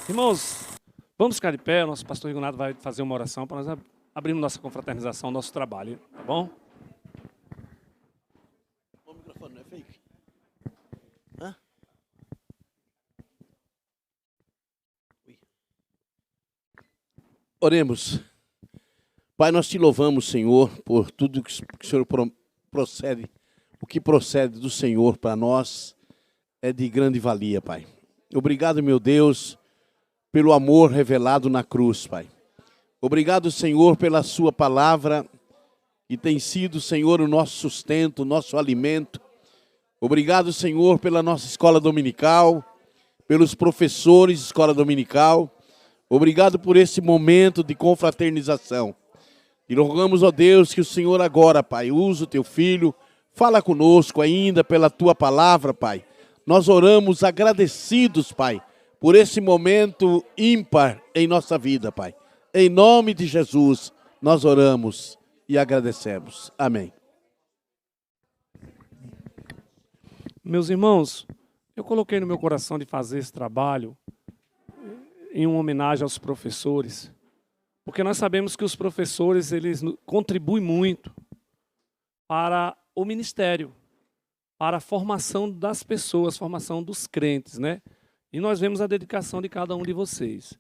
Irmãos, vamos ficar de pé. O nosso pastor Rigonato vai fazer uma oração para nós abrirmos nossa confraternização, nosso trabalho, tá bom? O microfone não é fake? Hã? Oremos. Pai, nós te louvamos, Senhor, por tudo que o Senhor procede. O que procede do Senhor para nós é de grande valia, Pai. Obrigado, meu Deus, pelo amor revelado na cruz, Pai. Obrigado, Senhor, pela sua palavra, que tem sido, Senhor, o nosso sustento, o nosso alimento. Obrigado, Senhor, pela nossa escola dominical, pelos professores de escola dominical. Obrigado por esse momento de confraternização. E rogamos, ó Deus, que o Senhor agora, Pai, use o teu filho, fala conosco ainda pela tua palavra, Pai. Nós oramos agradecidos, Pai, por esse momento ímpar em nossa vida, Pai. Em nome de Jesus, nós oramos e agradecemos. Amém. Meus irmãos, eu coloquei no meu coração de fazer esse trabalho em uma homenagem aos professores, porque nós sabemos que os professores, eles contribuem muito para o ministério, para a formação das pessoas, formação dos crentes, né? E nós vemos a dedicação de cada um de vocês.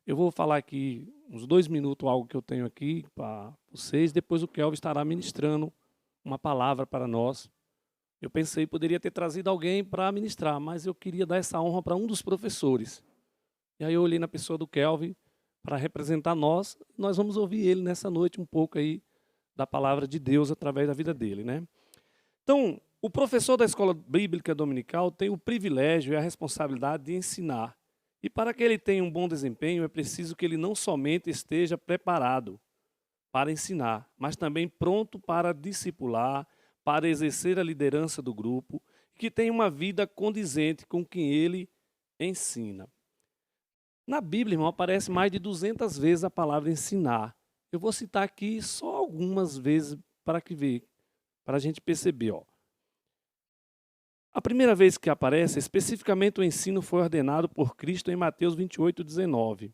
Eu vou falar aqui uns 2 minutos, algo que eu tenho aqui para vocês, depois o Kelvin estará ministrando uma palavra para nós. Eu pensei que poderia ter trazido alguém para ministrar, mas eu queria dar essa honra para um dos professores. E aí eu olhei na pessoa do Kelvin para representar nós. Nós vamos ouvir ele nessa noite um pouco aí da palavra de Deus através da vida dele, né? Então, o professor da escola bíblica dominical tem o privilégio e a responsabilidade de ensinar. E para que ele tenha um bom desempenho, é preciso que ele não somente esteja preparado para ensinar, mas também pronto para discipular, para exercer a liderança do grupo, que tenha uma vida condizente com quem ele ensina. Na Bíblia, irmão, aparece mais de 200 vezes a palavra ensinar. Eu vou citar aqui só algumas vezes para a gente perceber. Ó. A primeira vez que aparece, especificamente o ensino foi ordenado por Cristo em Mateus 28:19.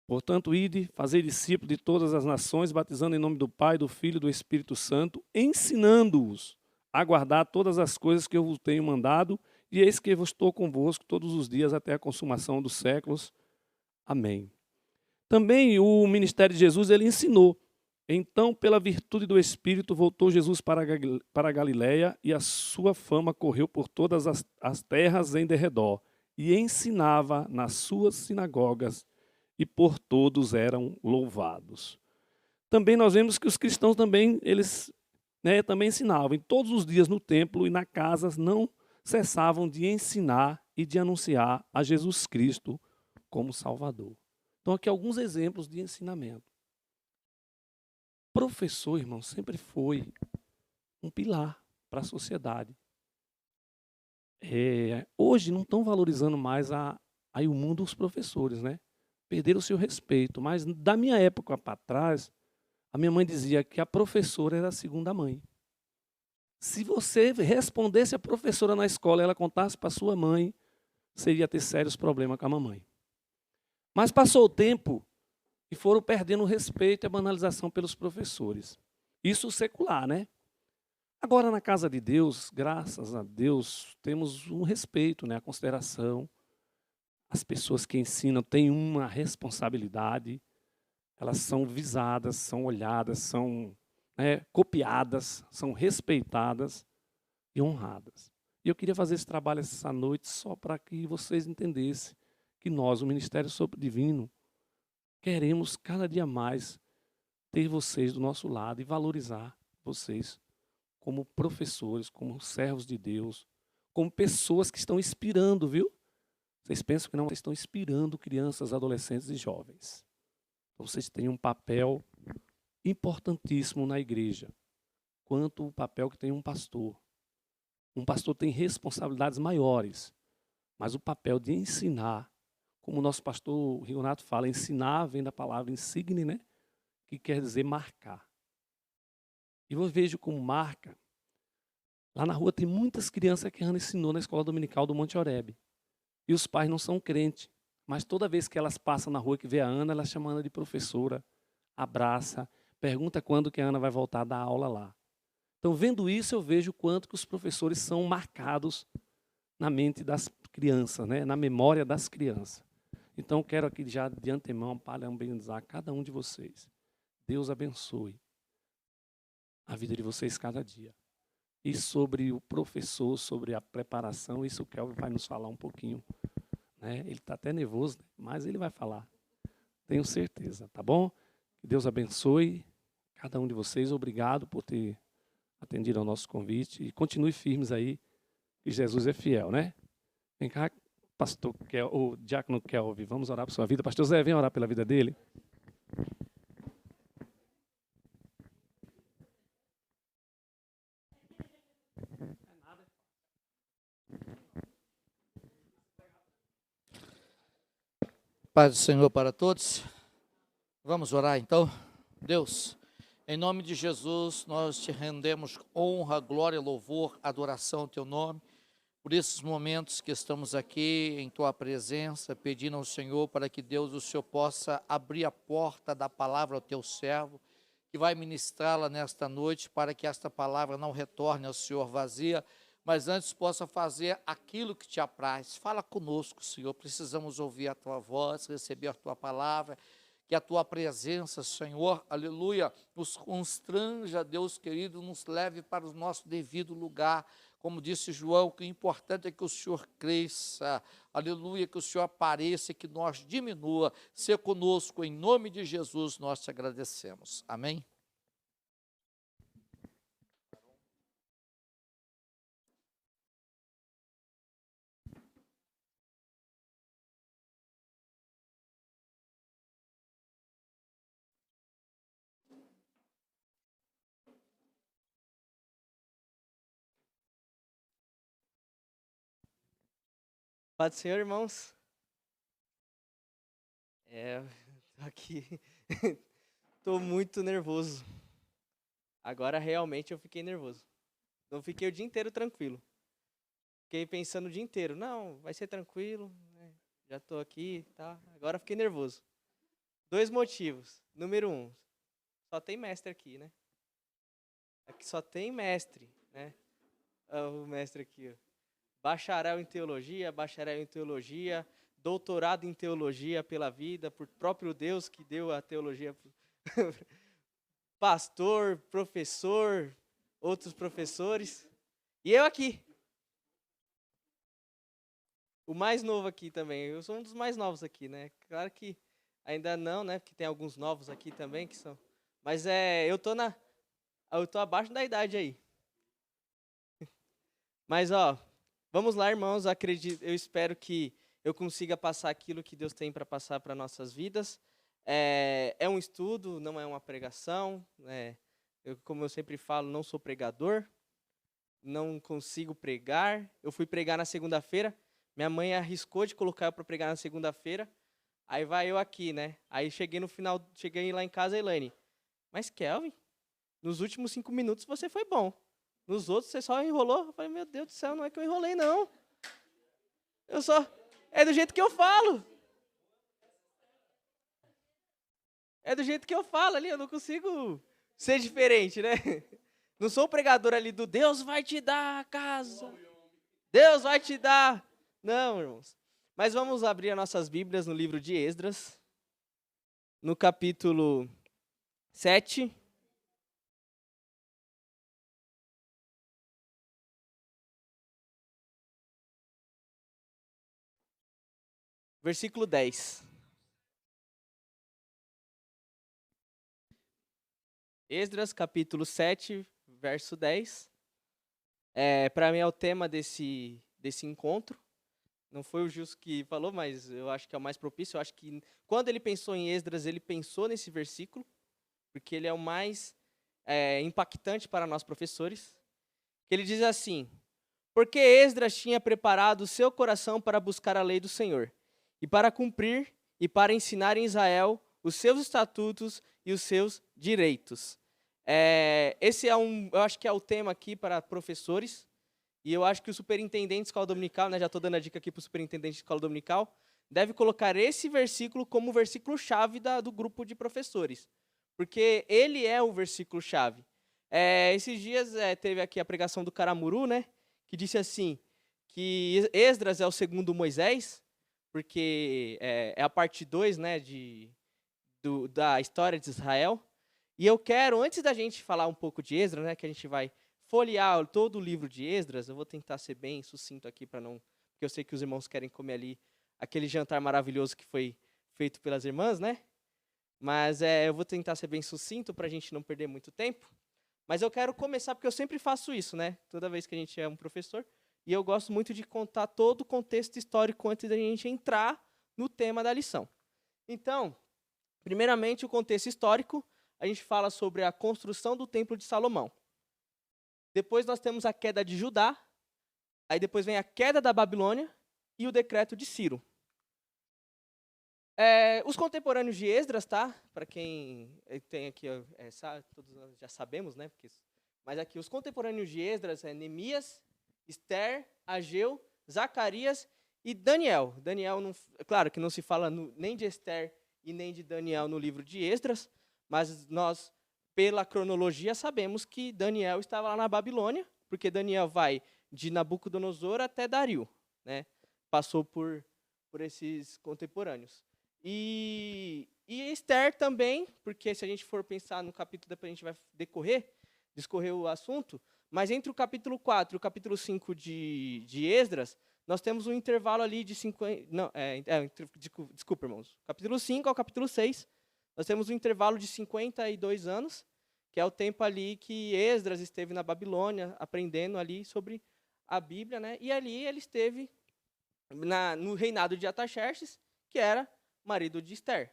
Portanto, ide, fazei discípulos de todas as nações, batizando em nome do Pai, do Filho e do Espírito Santo, ensinando-os a guardar todas as coisas que eu vos tenho mandado, e eis que eu estou convosco todos os dias até a consumação dos séculos. Amém. Também o ministério de Jesus, ele ensinou. Então, pela virtude do Espírito, voltou Jesus para a Galiléia, e a sua fama correu por todas as terras em derredor, e ensinava nas suas sinagogas, e por todos eram louvados. Também nós vemos que os cristãos também, eles também ensinavam. Em todos os dias no templo e na casa não cessavam de ensinar e de anunciar a Jesus Cristo como Salvador. Então aqui alguns exemplos de ensinamento. Professor, irmão, sempre foi um pilar para a sociedade. Hoje não estão valorizando mais aí o mundo os professores, né? Perderam o seu respeito. Mas da minha época para trás, a minha mãe dizia que a professora era a segunda mãe. Se você respondesse a professora na escola e ela contasse para sua mãe, você ia ter sérios problemas com a mamãe. Mas passou o tempo e foram perdendo o respeito e a banalização pelos professores. Isso secular, né? Agora, na casa de Deus, graças a Deus, temos um respeito, né? A consideração. As pessoas que ensinam têm uma responsabilidade. Elas são visadas, são olhadas, são copiadas, são respeitadas e honradas. E eu queria fazer esse trabalho essa noite só para que vocês entendessem que nós, o Ministério Sopro Divino, queremos cada dia mais ter vocês do nosso lado e valorizar vocês como professores, como servos de Deus, como pessoas que estão inspirando, viu? Vocês pensam que não, vocês estão inspirando crianças, adolescentes e jovens. Então, vocês têm um papel importantíssimo na igreja, quanto o papel que tem um pastor. Um pastor tem responsabilidades maiores, mas o papel de ensinar, como o nosso pastor Rigonato fala, ensinar vem da palavra insigne, né? que quer dizer marcar. E eu vejo como marca. Lá na rua tem muitas crianças que a Ana ensinou na escola dominical do Monte Oreb. E os pais não são crentes. Mas toda vez que elas passam na rua que vê a Ana, elas chamam a Ana de professora, abraça, pergunta quando que a Ana vai voltar a dar aula lá. Então, vendo isso, eu vejo o quanto que os professores são marcados na mente das crianças, né? Na memória das crianças. Então, eu quero aqui já de antemão parabenizar cada um de vocês. Deus abençoe a vida de vocês cada dia. E sobre o professor, sobre a preparação, isso o Kelvin vai nos falar um pouquinho. Né? Ele está até nervoso, mas ele vai falar. Tenho certeza, tá bom? Que Deus abençoe cada um de vocês. Obrigado por ter atendido ao nosso convite. E continue firmes aí, que Jesus é fiel, né? Vem cá, pastor, o diácono Kelvin, vamos orar por sua vida. Pastor Zé, vem orar pela vida dele. Paz do Senhor para todos. Vamos orar então. Deus, em nome de Jesus, nós te rendemos honra, glória, louvor, adoração ao teu nome, por esses momentos que estamos aqui em tua presença, pedindo ao Senhor para que Deus, o Senhor possa abrir a porta da palavra ao teu servo, que vai ministrá-la nesta noite, para que esta palavra não retorne ao Senhor vazia, mas antes possa fazer aquilo que te apraz. Fala conosco, Senhor, precisamos ouvir a tua voz, receber a tua palavra, que a tua presença, Senhor, aleluia, nos constranja, Deus querido, nos leve para o nosso devido lugar. Como disse João, que o importante é que o Senhor cresça, aleluia, que o Senhor apareça e que nós diminua. Ser conosco, em nome de Jesus, nós te agradecemos. Amém? Paz do Senhor, irmãos. Aqui estou muito nervoso. Agora realmente eu fiquei nervoso. Não fiquei o dia inteiro tranquilo. Fiquei pensando o dia inteiro, não, vai ser tranquilo, né? Já estou aqui, tá? Agora fiquei nervoso. 2 motivos. Número 1, só tem mestre aqui, né? Aqui só tem mestre, né? O mestre aqui, ó. Bacharel em teologia, doutorado em teologia pela vida, por próprio Deus que deu a teologia. Pastor, professor, outros professores. E eu aqui. O mais novo aqui também. Eu sou um dos mais novos aqui, né? Claro que ainda não, né? Porque tem alguns novos aqui também que são. Mas eu tô abaixo da idade aí. Mas, ó, vamos lá, irmãos, eu espero que eu consiga passar aquilo que Deus tem para passar para nossas vidas. É um estudo, não é uma pregação. Como eu sempre falo, não sou pregador, não consigo pregar. Eu fui pregar na segunda-feira, minha mãe arriscou de colocar eu para pregar na segunda-feira, aí vai eu aqui, né? Aí cheguei lá em casa, Elaine, mas Kelvin, nos últimos 5 minutos você foi bom. Nos outros você só enrolou. Eu falei, meu Deus do céu, não é que eu enrolei, não. É do jeito que eu falo. É do jeito que eu falo ali, eu não consigo ser diferente, né? Não sou o pregador ali do Deus vai te dar a casa. Deus vai te dar. Não, irmãos. Mas vamos abrir as nossas Bíblias no livro de Esdras, no capítulo 7. Versículo 10. Esdras, capítulo 7, verso 10. Para mim é o tema desse encontro. Não foi o Gilson que falou, mas eu acho que é o mais propício. Eu acho que quando ele pensou em Esdras, ele pensou nesse versículo, porque ele é o mais impactante para nós professores. Que ele diz assim: porque Esdras tinha preparado o seu coração para buscar a lei do Senhor, e para cumprir e para ensinar em Israel os seus estatutos e os seus direitos. Esse eu acho que é o tema aqui para professores, e eu acho que o superintendente de escola dominical, né, já estou dando a dica aqui para o superintendente de escola dominical, deve colocar esse versículo como o versículo-chave do grupo de professores, porque ele é o versículo-chave. Esses dias teve aqui a pregação do Caramuru, né, que disse assim, que Esdras é o segundo Moisés, porque é a parte 2, né, da história de Israel. E eu quero, antes da gente falar um pouco de Esdras, né, que a gente vai folhear todo o livro de Esdras, eu vou tentar ser bem sucinto aqui, porque eu sei que os irmãos querem comer ali aquele jantar maravilhoso que foi feito pelas irmãs, né? Mas eu vou tentar ser bem sucinto para a gente não perder muito tempo. Mas eu quero começar, porque eu sempre faço isso, né? Toda vez que a gente é um professor. E eu gosto muito de contar todo o contexto histórico antes da gente entrar no tema da lição. Então, primeiramente, o contexto histórico, a gente fala sobre a construção do Templo de Salomão. Depois nós temos a queda de Judá, aí depois vem a queda da Babilônia e o decreto de Ciro. Os contemporâneos de Esdras, tá? Para quem tem aqui, todos nós já sabemos, né? Mas aqui, os contemporâneos de Esdras Neemias, Ester, Ageu, Zacarias e Daniel. Daniel, claro que não se fala nem de Ester e nem de Daniel no livro de Esdras, mas nós, pela cronologia, sabemos que Daniel estava lá na Babilônia, porque Daniel vai de Nabucodonosor até Dario, né? Passou por esses contemporâneos. E Ester também, porque se a gente for pensar no capítulo, depois a gente vai discorrer o assunto, mas entre o capítulo 4 e o capítulo 5 de Esdras, nós temos um intervalo ali de 50... Desculpa, irmãos. Capítulo 5 ao capítulo 6, nós temos um intervalo de 52 anos, que é o tempo ali que Esdras esteve na Babilônia, aprendendo ali sobre a Bíblia, né? E ali ele esteve no reinado de Artaxerxes, que era marido de Ester.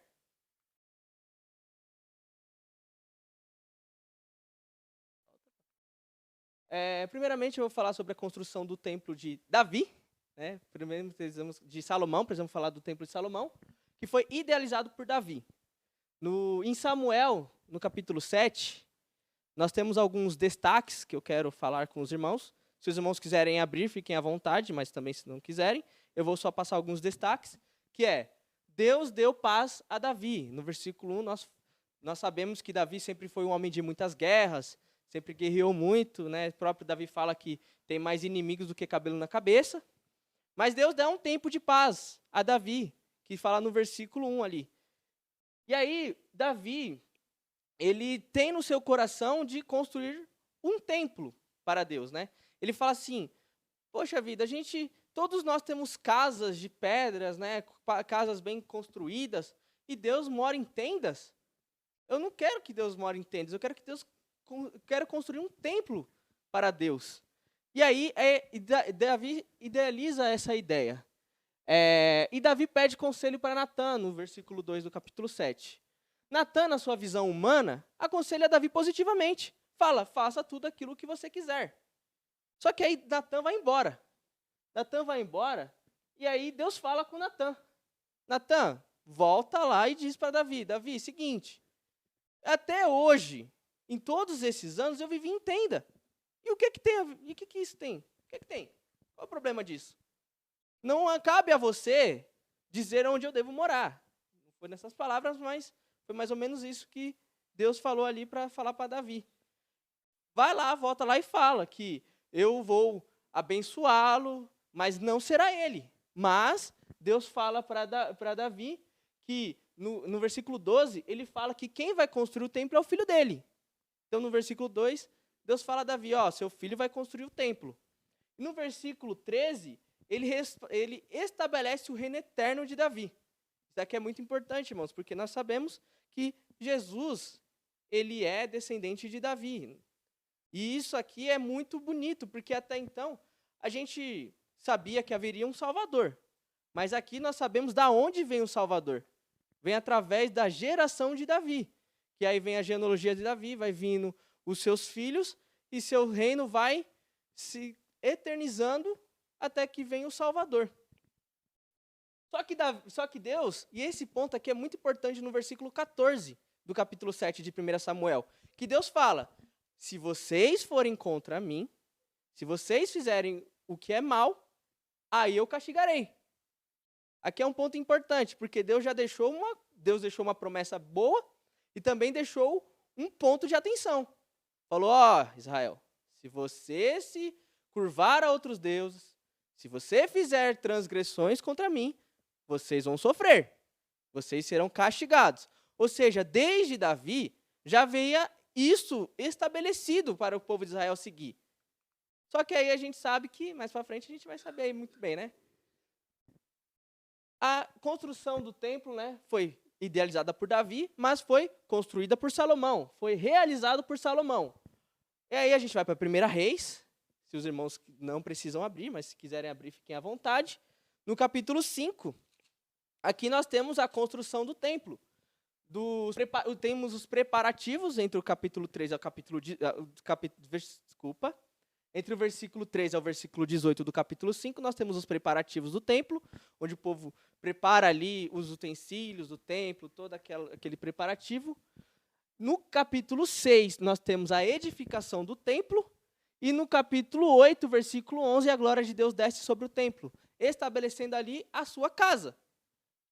Primeiramente, eu vou falar sobre a construção do templo de Davi. Né? Primeiro, de Salomão, precisamos falar do templo de Salomão, que foi idealizado por Davi. Em Samuel, no capítulo 7, nós temos alguns destaques que eu quero falar com os irmãos. Se os irmãos quiserem abrir, fiquem à vontade, mas também se não quiserem, eu vou só passar alguns destaques, que Deus deu paz a Davi. No versículo 1, nós sabemos que Davi sempre foi um homem de muitas guerras, sempre guerreou muito, né? O próprio Davi fala que tem mais inimigos do que cabelo na cabeça. Mas Deus dá um tempo de paz a Davi, que fala no versículo 1 ali. E aí, Davi, ele tem no seu coração de construir um templo para Deus, né? Ele fala assim, poxa vida, todos nós temos casas de pedras, né? Casas bem construídas, e Deus mora em tendas. Eu não quero que Deus more em tendas, eu quero construir um templo para Deus. E aí, Davi idealiza essa ideia. E Davi pede conselho para Natã, no versículo 2 do capítulo 7. Natã, na sua visão humana, aconselha Davi positivamente. Fala, faça tudo aquilo que você quiser. Só que aí Natã vai embora. E aí Deus fala com Natã. Natã, volta lá e diz para Davi, seguinte, até hoje, em todos esses anos, eu vivi em tenda. E o que que isso tem? O que tem? Qual é o problema disso? Não cabe a você dizer onde eu devo morar. Não foi nessas palavras, mas foi mais ou menos isso que Deus falou ali para falar para Davi. Vai lá, volta lá e fala que eu vou abençoá-lo, mas não será ele. Mas Deus fala para Davi que, no versículo 12, ele fala que quem vai construir o templo é o filho dele. Então, no versículo 2, Deus fala a Davi, seu filho vai construir o templo. E no versículo 13, ele estabelece o reino eterno de Davi. Isso aqui é muito importante, irmãos, porque nós sabemos que Jesus, ele é descendente de Davi. E isso aqui é muito bonito, porque até então a gente sabia que haveria um Salvador. Mas aqui nós sabemos de onde vem o Salvador. Vem através da geração de Davi. Que aí vem a genealogia de Davi, vai vindo os seus filhos, e seu reino vai se eternizando até que venha o Salvador. Só que Deus, e esse ponto aqui é muito importante no versículo 14 do capítulo 7 de 1 Samuel, que Deus fala, se vocês forem contra mim, se vocês fizerem o que é mal, aí eu castigarei. Aqui é um ponto importante, porque Deus deixou uma promessa boa e também deixou um ponto de atenção. Falou, Israel, se você se curvar a outros deuses, se você fizer transgressões contra mim, vocês vão sofrer, vocês serão castigados. Ou seja, desde Davi, já veio isso estabelecido para o povo de Israel seguir. Só que aí a gente sabe que, mais para frente, a gente vai saber aí muito bem, né? A construção do templo, né, foi idealizada por Davi, mas foi construída por Salomão, foi realizado por Salomão. E aí a gente vai para 1 Reis, se os irmãos não precisam abrir, mas se quiserem abrir, fiquem à vontade. No capítulo 5, aqui nós temos a construção do templo. Temos os preparativos entre o capítulo 3 ao entre o versículo 3 ao versículo 18 do capítulo 5, nós temos os preparativos do templo, onde o povo prepara ali os utensílios do templo, todo aquele preparativo. No capítulo 6, nós temos a edificação do templo, e no capítulo 8, versículo 11, a glória de Deus desce sobre o templo, estabelecendo ali a sua casa.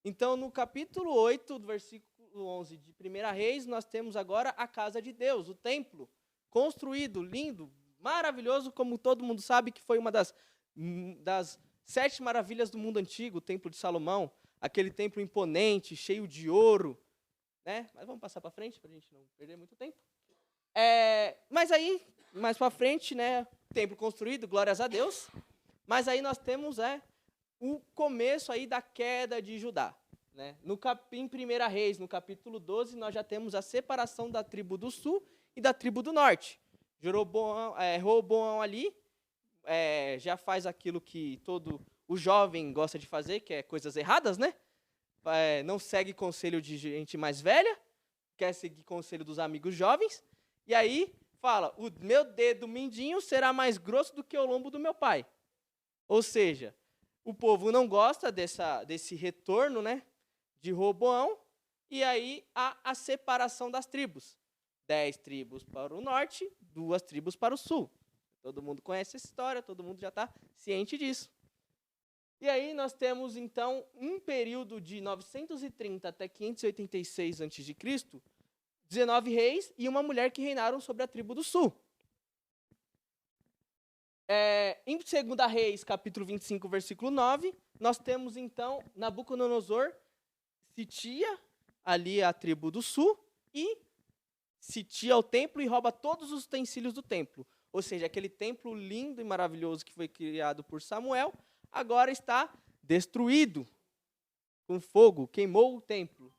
Então, no capítulo 8, do versículo 11 de 1 Reis, nós temos agora a casa de Deus, o templo, construído, lindo, maravilhoso, como todo mundo sabe que foi uma das 7 maravilhas do mundo antigo, o Templo de Salomão, aquele templo imponente, cheio de ouro, né? Mas vamos passar para frente, para a gente não perder muito tempo. Mas aí, mais para frente, né, templo construído, glórias a Deus, mas aí nós temos o começo aí da queda de Judá. Né? Em 1 Reis, no capítulo 12, nós já temos a separação da tribo do sul e da tribo do norte. Roboão ali já faz aquilo que todo o jovem gosta de fazer, que é coisas erradas, né? Não segue conselho de gente mais velha, quer seguir conselho dos amigos jovens, e aí fala, o meu dedo mindinho será mais grosso do que o lombo do meu pai. Ou seja, o povo não gosta desse retorno, né, de Roboão, e aí há a separação das tribos. 10 tribos para o norte, 2 tribos para o sul. Todo mundo conhece essa história, todo mundo já está ciente disso. E aí nós temos, então, um período de 930 até 586 a.C., 19 reis e uma mulher que reinaram sobre a tribo do sul. Em 2 Reis, capítulo 25, versículo 9, nós temos, então, Nabucodonosor sitia ali a tribo do sul e sitia o templo e rouba todos os utensílios do templo. Ou seja, aquele templo lindo e maravilhoso que foi criado por Samuel, agora está destruído com fogo, queimou o templo.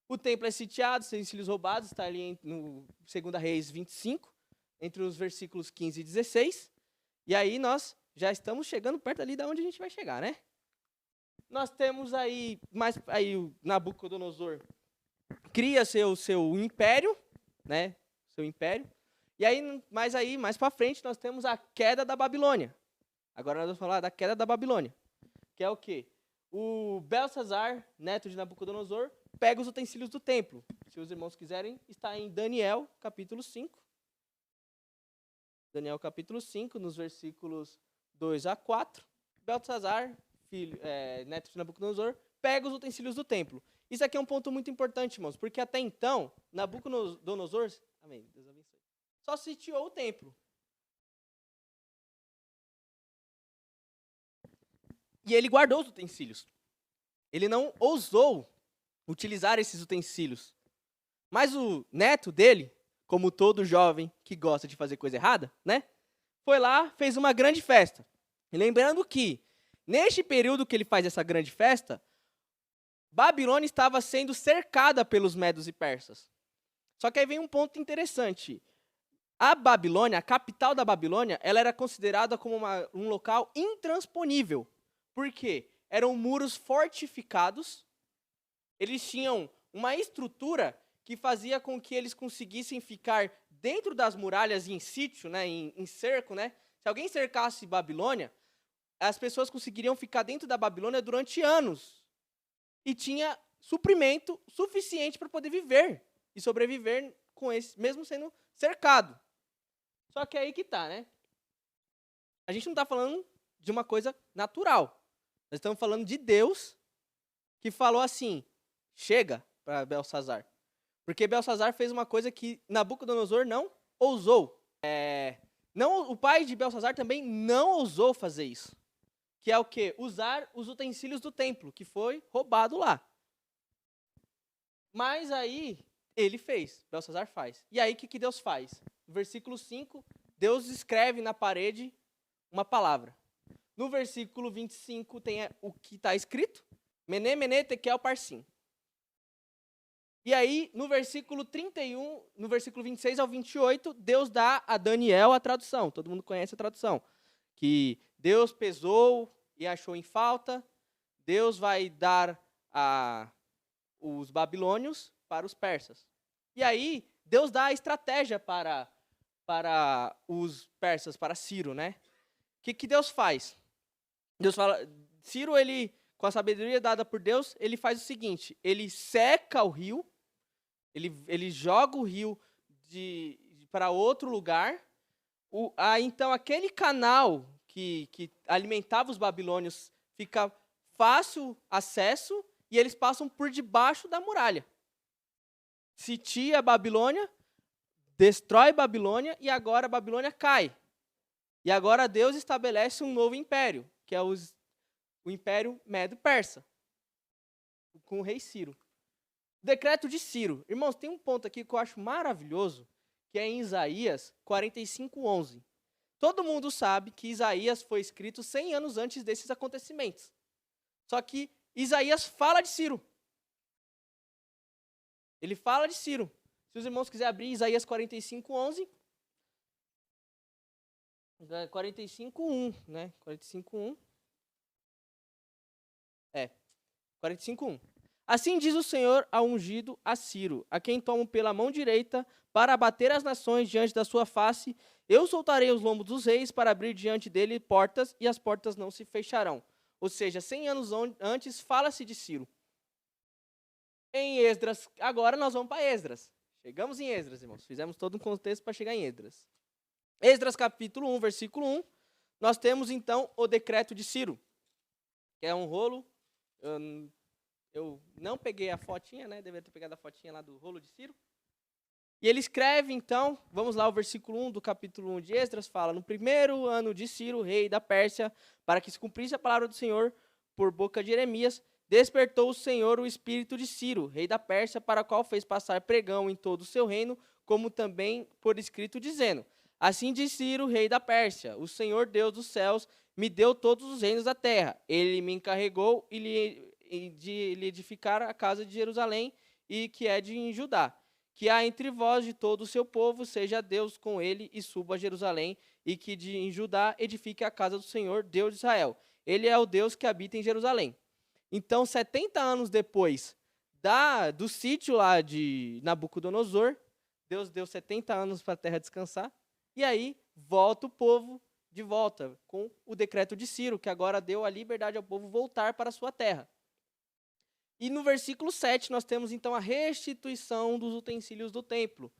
O templo é sitiado, os utensílios roubados, está ali no 2 Reis 25, entre os versículos 15 e 16. E aí nós já estamos chegando perto ali de onde a gente vai chegar, né? Nós temos aí o Nabucodonosor cria seu império, né? Seu império. E aí, mais para frente, nós temos a queda da Babilônia. Agora nós vamos falar da queda da Babilônia. Que é o quê? O Belsazar, neto de Nabucodonosor, pega os utensílios do templo. Se os irmãos quiserem, está em Daniel, capítulo 5. Daniel, capítulo 5, nos versículos 2 a 4. Belsazar, neto de Nabucodonosor, pega os utensílios do templo. Isso aqui é um ponto muito importante, irmãos, porque até então, Nabucodonosor, amém, Deus abençoe, só sitiou o templo. E ele guardou os utensílios. Ele não ousou utilizar esses utensílios. Mas o neto dele, como todo jovem que gosta de fazer coisa errada, né, foi lá, fez uma grande festa. E lembrando que, neste período que ele faz essa grande festa, Babilônia estava sendo cercada pelos medos e persas. Só que aí vem um ponto interessante. A Babilônia, a capital da Babilônia, ela era considerada como um local intransponível. Por quê? Eram muros fortificados, eles tinham uma estrutura que fazia com que eles conseguissem ficar dentro das muralhas em sítio, né, em cerco. Né? Se alguém cercasse Babilônia, as pessoas conseguiriam ficar dentro da Babilônia durante anos. e tinha suprimento suficiente para poder viver e sobreviver com esse, mesmo sendo cercado. Só que aí que tá, né? A gente não está falando de uma coisa natural. Nós estamos falando de Deus que falou assim, chega para Belsazar. Porque Belsazar fez uma coisa que Nabucodonosor não ousou. O pai de Belsazar também não ousou fazer isso. Que é o quê? Usar os utensílios do templo, que foi roubado lá. Mas aí, ele fez, Belsazar faz. E aí, o que Deus faz? No versículo 5, Deus escreve na parede uma palavra. No versículo 25 tem o que está escrito, Mené, Mené, Tekel, Parsim. E aí, no versículo 31, no versículo 26 ao 28, Deus dá a Daniel a tradução. Todo mundo conhece a tradução. Que Deus pesou e achou em falta. Deus vai dar os babilônios para os persas. E aí, Deus dá a estratégia para os persas, para Ciro, né? O que Deus faz? Deus fala, Ciro, ele, com a sabedoria dada por Deus, ele faz o seguinte, ele seca o rio, ele joga o rio para outro lugar, então aquele canal que alimentava os babilônios fica fácil acesso e eles passam por debaixo da muralha. Sitia a Babilônia, destrói Babilônia e agora a Babilônia cai. E agora Deus estabelece um novo império, que é o Império Medo-Persa, com o rei Ciro. O decreto de Ciro. Irmãos, tem um ponto aqui que eu acho maravilhoso, que é em Isaías 45:11. Todo mundo sabe que Isaías foi escrito 100 anos antes desses acontecimentos. Só que Isaías fala de Ciro. Ele fala de Ciro. Se os irmãos quiserem abrir Isaías 45:11, 45:1, né? 45:1. 45:1. Assim diz o Senhor ao ungido, a Ciro, a quem tomo pela mão direita para abater as nações diante da sua face. Eu soltarei os lombos dos reis para abrir diante dele portas, e as portas não se fecharão. Ou seja, 100 anos antes fala-se de Ciro. Em Esdras, agora nós vamos para Esdras. Chegamos em Esdras, irmãos. Fizemos todo um contexto para chegar em Esdras. Esdras capítulo 1, versículo 1. Nós temos então o decreto de Ciro, que é um rolo. Eu não peguei a fotinha, né? Deveria ter pegado a fotinha lá do rolo de Ciro. E ele escreve, então, vamos lá, o versículo 1 do capítulo 1 de Esdras, fala, no primeiro ano de Ciro, rei da Pérsia, para que se cumprisse a palavra do Senhor por boca de Jeremias, despertou o Senhor o espírito de Ciro, rei da Pérsia, para o qual fez passar pregão em todo o seu reino, como também por escrito, dizendo, assim diz Ciro, rei da Pérsia, o Senhor Deus dos céus me deu todos os reinos da terra. Ele me encarregou de lhe edificar a casa de Jerusalém, e que é de Judá. Que há entre vós de todo o seu povo, seja Deus com ele e suba a Jerusalém, e que em Judá edifique a casa do Senhor, Deus de Israel. Ele é o Deus que habita em Jerusalém. Então, 70 anos depois do sítio lá de Nabucodonosor, Deus deu 70 anos para a terra descansar, e aí volta o povo de volta, com o decreto de Ciro, que agora deu a liberdade ao povo voltar para a sua terra. E no versículo 7, nós temos então a restituição dos utensílios do templo.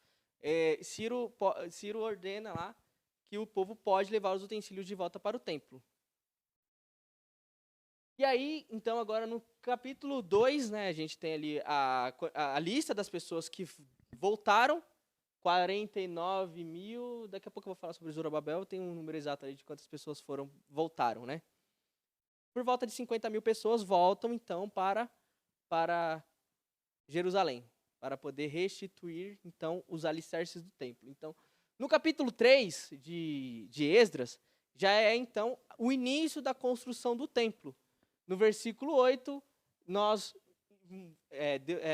Ciro ordena lá que o povo pode levar os utensílios de volta para o templo. E aí, então, agora no capítulo 2, né, a gente tem ali a lista das pessoas que voltaram, 49 mil, daqui a pouco eu vou falar sobre Zorobabel, tem um número exato aí de quantas pessoas voltaram, né? Por volta de 50 mil pessoas voltam, então, para Jerusalém, para poder restituir, então, os alicerces do templo. Então, no capítulo 3 de Esdras, já é, então, o início da construção do templo. No versículo 8,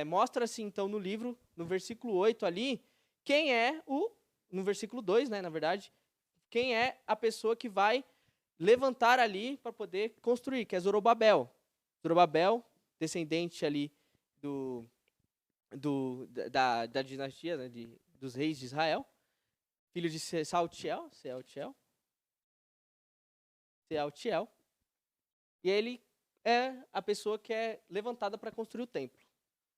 mostra-se, então, no livro, no versículo 8 ali, no versículo 2, né, na verdade, quem é a pessoa que vai levantar ali para poder construir, que é Zorobabel. Zorobabel, descendente ali da dinastia, né, dos reis de Israel, filho de Sealtiel, e ele é a pessoa que é levantada para construir o templo.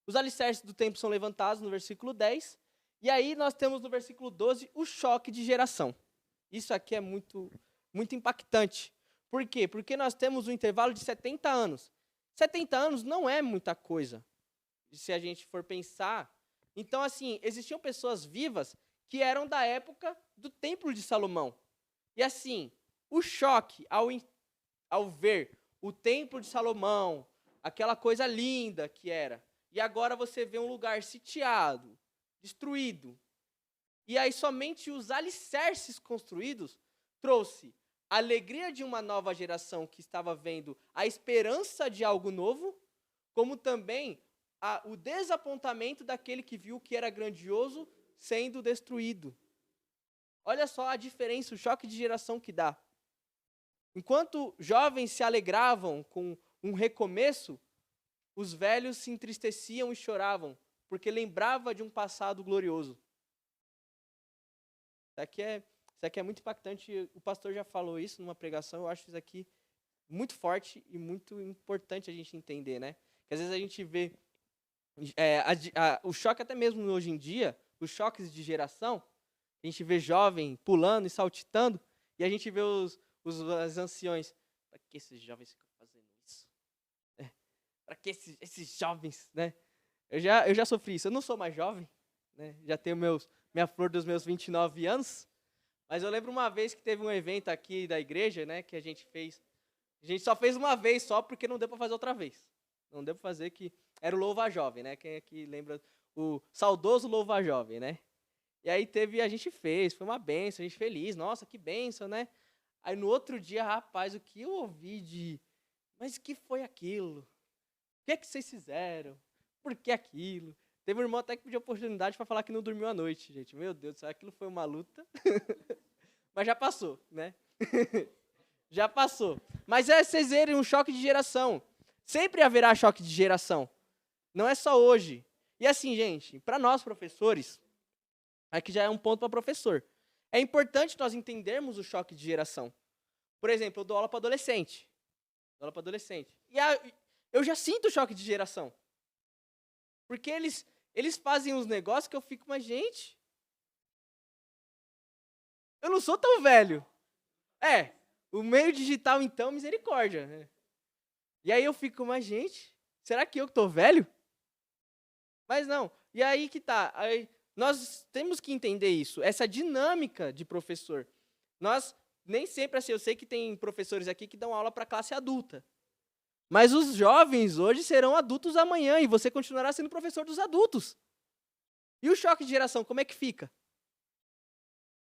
Os alicerces do templo são levantados no versículo 10, e aí nós temos no versículo 12 o choque de geração. Isso aqui é muito, muito impactante. Por quê? Porque nós temos um intervalo de 70 anos. 70 anos não é muita coisa, se a gente for pensar. Então, assim, existiam pessoas vivas que eram da época do Templo de Salomão. E, assim, o choque ao ver o Templo de Salomão, aquela coisa linda que era, e agora você vê um lugar sitiado, destruído, e aí somente os alicerces construídos trouxe a alegria de uma nova geração que estava vendo a esperança de algo novo, como também o desapontamento daquele que viu que era grandioso sendo destruído. Olha só a diferença, o choque de geração que dá. Enquanto jovens se alegravam com um recomeço, os velhos se entristeciam e choravam, porque lembrava de um passado glorioso. Isso aqui é muito impactante, o pastor já falou isso numa pregação, eu acho isso aqui muito forte e muito importante a gente entender, né? Que às vezes a gente vê o choque até mesmo hoje em dia, os choques de geração, a gente vê jovem pulando e saltitando, e a gente vê os anciões. Para que esses jovens ficam fazendo isso? Para que esses jovens, né? Eu já sofri isso, eu não sou mais jovem, né? Já tenho minha flor dos meus 29 anos, mas eu lembro uma vez que teve um evento aqui da igreja, né, que a gente fez. A gente só fez uma vez só porque não deu para fazer outra vez. Não deu para fazer, que era o Louva Jovem, né? Quem aqui lembra o saudoso Louva Jovem, né? E aí a gente fez, foi uma bênção, a gente feliz, nossa, que bênção, né? Aí no outro dia, rapaz, o que eu ouvi mas o que foi aquilo? O que é que vocês fizeram? Por que aquilo? Teve um irmão até que pediu oportunidade para falar que não dormiu à noite, gente. Meu Deus do céu, aquilo foi uma luta. Mas já passou, né? Já passou. Mas vocês verem um choque de geração. Sempre haverá choque de geração. Não é só hoje. E assim, gente, para nós professores, aqui já é um ponto para professor. É importante nós entendermos o choque de geração. Por exemplo, eu dou aula para adolescente. E eu já sinto o choque de geração. Porque eles fazem uns negócios que eu fico, mas gente, eu não sou tão velho. O meio digital então, misericórdia. E aí eu fico, mas gente, será que eu que tô velho? Mas não. E aí que tá. Aí nós temos que entender isso, essa dinâmica de professor. Nós nem sempre assim, eu sei que tem professores aqui que dão aula para classe adulta. Mas os jovens hoje serão adultos amanhã e você continuará sendo professor dos adultos. E o choque de geração, como é que fica?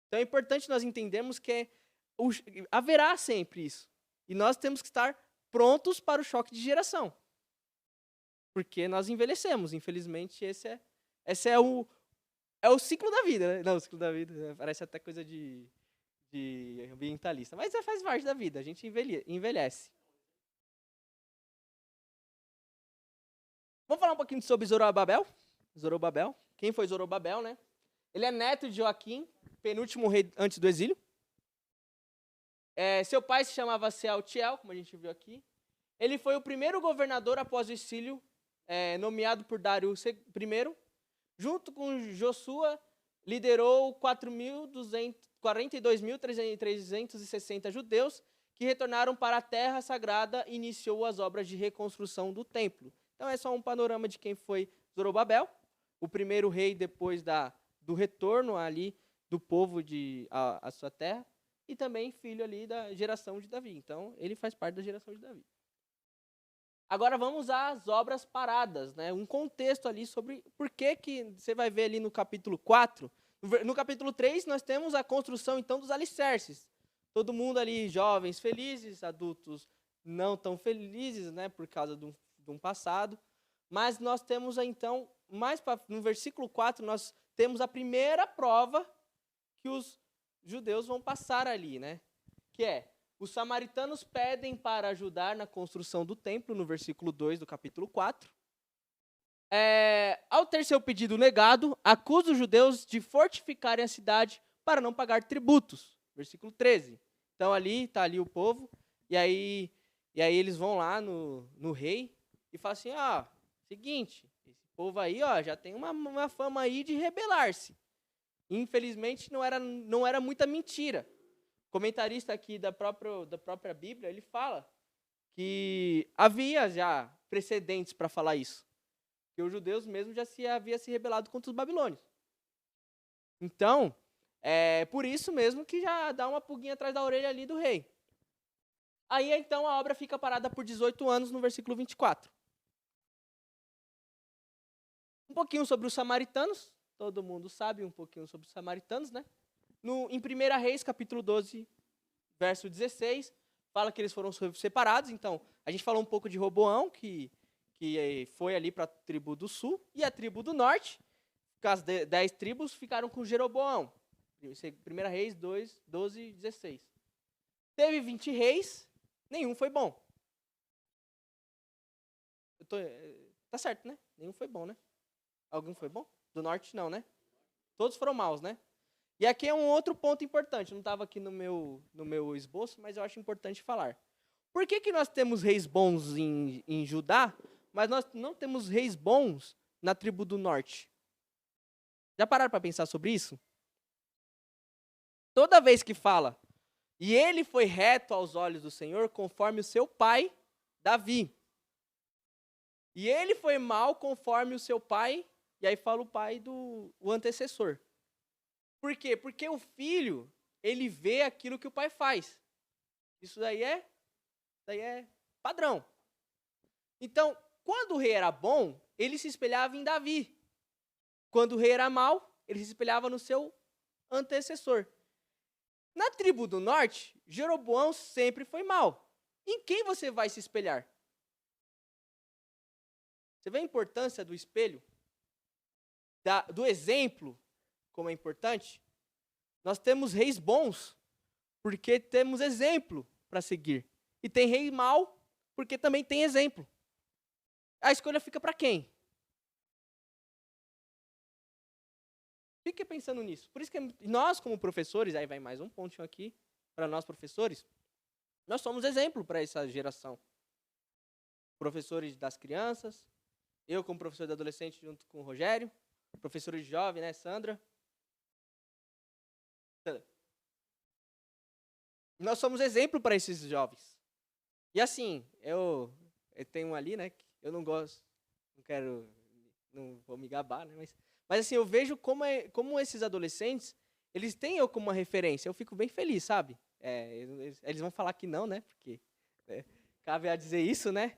Então é importante nós entendermos que haverá sempre isso. E nós temos que estar prontos para o choque de geração. Porque nós envelhecemos, infelizmente esse é o ciclo da vida, né? Não, o ciclo da vida parece até coisa de ambientalista, mas faz parte da vida, a gente envelhece. Vamos falar um pouquinho sobre Zorobabel? Quem foi Zorobabel, né? Ele é neto de Joaquim, penúltimo rei antes do exílio. Seu pai se chamava Sealtiel, como a gente viu aqui. Ele foi o primeiro governador após o exílio, nomeado por Dário I. Junto com Josué, liderou 42.360 judeus que retornaram para a terra sagrada e iniciou as obras de reconstrução do templo. Então é só um panorama de quem foi Zorobabel, o primeiro rei depois do retorno ali do povo à sua terra, e também filho ali da geração de Davi. Então ele faz parte da geração de Davi. Agora vamos às obras paradas, né? Um contexto ali sobre por que você vai ver ali no capítulo 4. No capítulo 3 nós temos a construção então dos alicerces. Todo mundo ali, jovens felizes, adultos não tão felizes, né, por causa de um passado. Mas nós temos então, no versículo 4, nós temos a primeira prova que os judeus vão passar ali, né? Que é: os samaritanos pedem para ajudar na construção do templo, no versículo 2 do capítulo 4. Ao ter seu pedido negado, acusa os judeus de fortificarem a cidade para não pagar tributos. Versículo 13. Então, está ali o povo, e aí E aí eles vão lá no rei e falam assim, seguinte, esse povo aí, já tem uma fama aí de rebelar-se. Infelizmente, não era muita mentira. O comentarista aqui da própria Bíblia, ele fala que havia já precedentes para falar isso. Que os judeus mesmo já havia se rebelado contra os babilônios. Então, é por isso mesmo que já dá uma pulguinha atrás da orelha ali do rei. Aí, então, a obra fica parada por 18 anos no versículo 24. Um pouquinho sobre os samaritanos. Todo mundo sabe um pouquinho sobre os samaritanos, né? Em 1 Reis, capítulo 12, verso 16, fala que eles foram separados. Então, a gente falou um pouco de Roboão, que foi ali para a tribo do sul, e a tribo do norte, as 10 tribos, ficaram com Jeroboão. 1 Reis 2, 12, 16. Teve 20 reis, nenhum foi bom. Tá certo, né? Nenhum foi bom, né? Algum foi bom? Do norte, não, né? Todos foram maus, né? E aqui é um outro ponto importante. Não estava aqui no meu esboço, mas eu acho importante falar. Por que nós temos reis bons em Judá, mas nós não temos reis bons na tribo do norte? Já pararam para pensar sobre isso? Toda vez que fala, e ele foi reto aos olhos do Senhor, conforme o seu pai, Davi. E ele foi mau conforme o seu pai, e aí fala o pai o antecessor. Por quê? Porque o filho, ele vê aquilo que o pai faz. Isso daí é padrão. Então, quando o rei era bom, ele se espelhava em Davi. Quando o rei era mau, ele se espelhava no seu antecessor. Na tribo do norte, Jeroboão sempre foi mau. Em quem você vai se espelhar? Você vê a importância do espelho? Do exemplo, como é importante? Nós temos reis bons, porque temos exemplo para seguir. E tem rei mau, porque também tem exemplo. A escolha fica para quem? Fique pensando nisso. Por isso que nós, como professores, aí vai mais um pontinho aqui, para nós professores, nós somos exemplo para essa geração. Professores das crianças, eu como professor de adolescente junto com o Rogério, professores de jovem, né, Sandra? Nós somos exemplo para esses jovens. E assim, eu tenho um ali, né, que eu não gosto, não vou me gabar, né, mas assim, eu vejo como esses adolescentes, eles têm eu como uma referência. Eu fico bem feliz, sabe? Eles vão falar que não, né, porque cabe a dizer isso, né?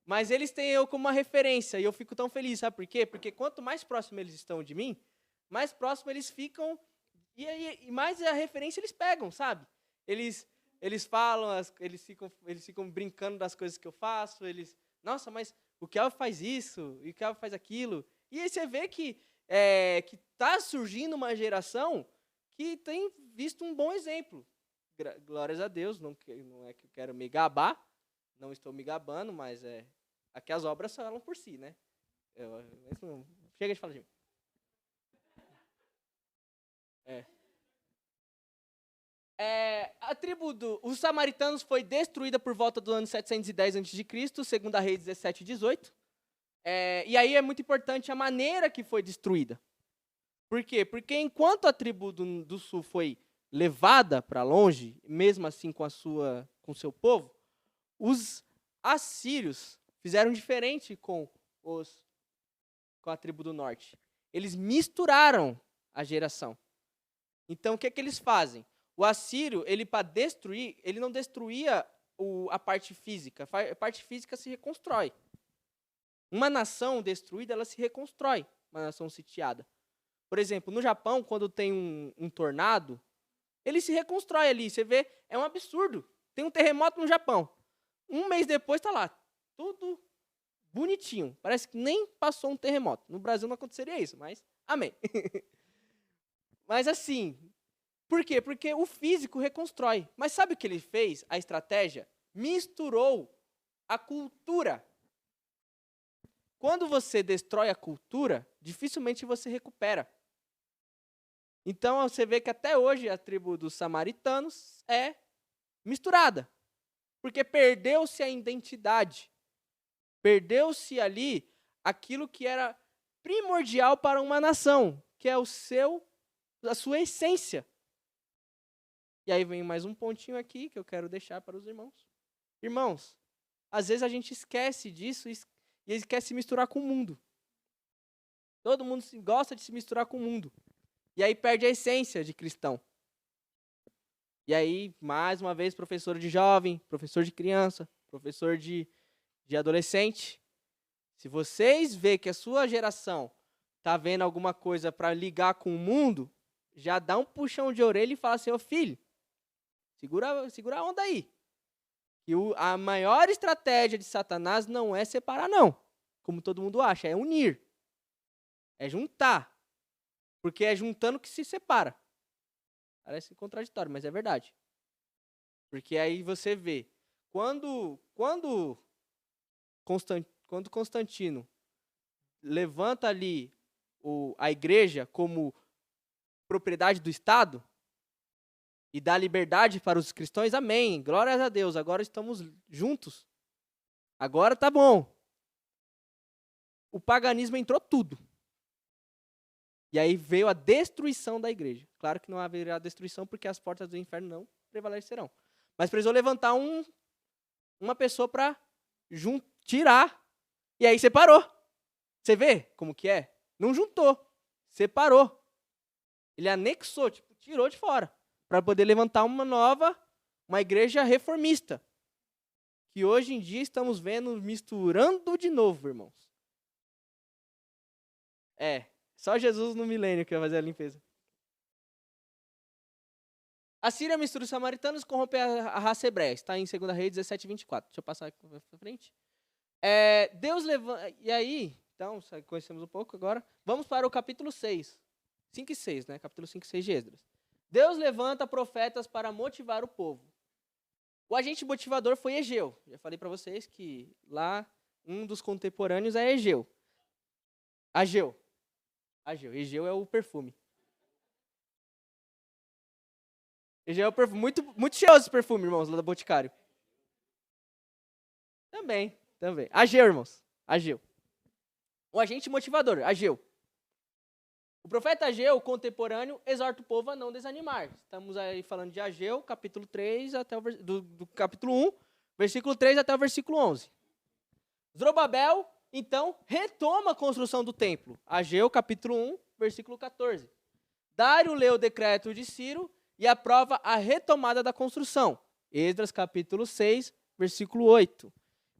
Mas eles têm eu como uma referência e eu fico tão feliz, sabe por quê? Porque quanto mais próximo eles estão de mim, mais próximo eles ficam e mais a referência eles pegam, sabe? Eles falam, eles ficam brincando das coisas que eu faço, nossa, mas o Kelvin faz isso, e o Kelvin faz aquilo. E aí você vê que está surgindo uma geração que tem visto um bom exemplo. Glórias a Deus, não é que eu quero me gabar, não estou me gabando, mas aqui as obras falam por si, né? Chega de falar de mim. A tribo dos samaritanos foi destruída por volta do ano 710 a.C., segundo a Reis 17 e 18. E aí é muito importante a maneira que foi destruída. Por quê? Porque enquanto a tribo do sul foi levada para longe, mesmo assim com seu povo, os assírios fizeram diferente com a tribo do norte. Eles misturaram a geração. Então, o que eles fazem? O assírio, para destruir, ele não destruía a parte física. A parte física se reconstrói. Uma nação destruída, ela se reconstrói. Uma nação sitiada. Por exemplo, no Japão, quando tem um tornado, ele se reconstrói ali. Você vê, é um absurdo. Tem um terremoto no Japão. Um mês depois está lá, tudo bonitinho. Parece que nem passou um terremoto. No Brasil não aconteceria isso, mas amém. Mas assim, por quê? Porque o físico reconstrói. Mas sabe o que ele fez? A estratégia? Misturou a cultura. Quando você destrói a cultura, dificilmente você recupera. Então você vê que até hoje a tribo dos samaritanos é misturada. Porque perdeu-se a identidade. Perdeu-se ali aquilo que era primordial para uma nação, que é a sua essência. E aí vem mais um pontinho aqui que eu quero deixar para os irmãos. Irmãos, às vezes a gente esquece disso e quer se misturar com o mundo. Todo mundo gosta de se misturar com o mundo. E aí perde a essência de cristão. E aí, mais uma vez, professor de jovem, professor de criança, professor de adolescente. Se vocês verem que a sua geração está vendo alguma coisa para ligar com o mundo, já dá um puxão de orelha e fala assim, ô filho, segura a onda aí. Que a maior estratégia de Satanás não é separar, não. Como todo mundo acha, é unir. É juntar. Porque é juntando que se separa. Parece contraditório, mas é verdade. Porque aí você vê, quando Constantino levanta ali a igreja como propriedade do Estado e dá liberdade para os cristãos, amém, glórias a Deus, agora estamos juntos. Agora tá bom. O paganismo entrou tudo. E aí veio a destruição da igreja. Claro que não haverá destruição porque as portas do inferno não prevalecerão. Mas precisou levantar uma pessoa para tirar. E aí separou. Você vê como que é? Não juntou. Separou. Ele anexou, tirou de fora. Para poder levantar uma igreja reformista. Que hoje em dia estamos vendo misturando de novo, irmãos. Só Jesus no milênio que vai fazer a limpeza. A Síria mistura os samaritanos e corrompe a raça hebreia. Está em 2 Reis 17, 24. Deixa eu passar aqui para frente. Deus levanta... E aí, então, conhecemos um pouco agora. Vamos para o capítulo 6. 5 e 6, né? Capítulo 5 e 6 de Esdras. Deus levanta profetas para motivar o povo. O agente motivador foi Egeu. Já falei para vocês que lá um dos contemporâneos é Egeu. Ageu. Egeu é o perfume. Egeu é o perfume. Muito, muito cheiroso esse perfume, irmãos, lá do Boticário. Também. Ageu, irmãos. Ageu. O agente motivador, Ageu. O profeta Ageu, contemporâneo, exorta o povo a não desanimar. Estamos aí falando de Ageu, capítulo 3, do capítulo 1, versículo 3 até o versículo 11. Zorobabel, então, retoma a construção do templo. Ageu, capítulo 1, versículo 14. Dário lê o decreto de Ciro e aprova a retomada da construção. Esdras, capítulo 6, versículo 8.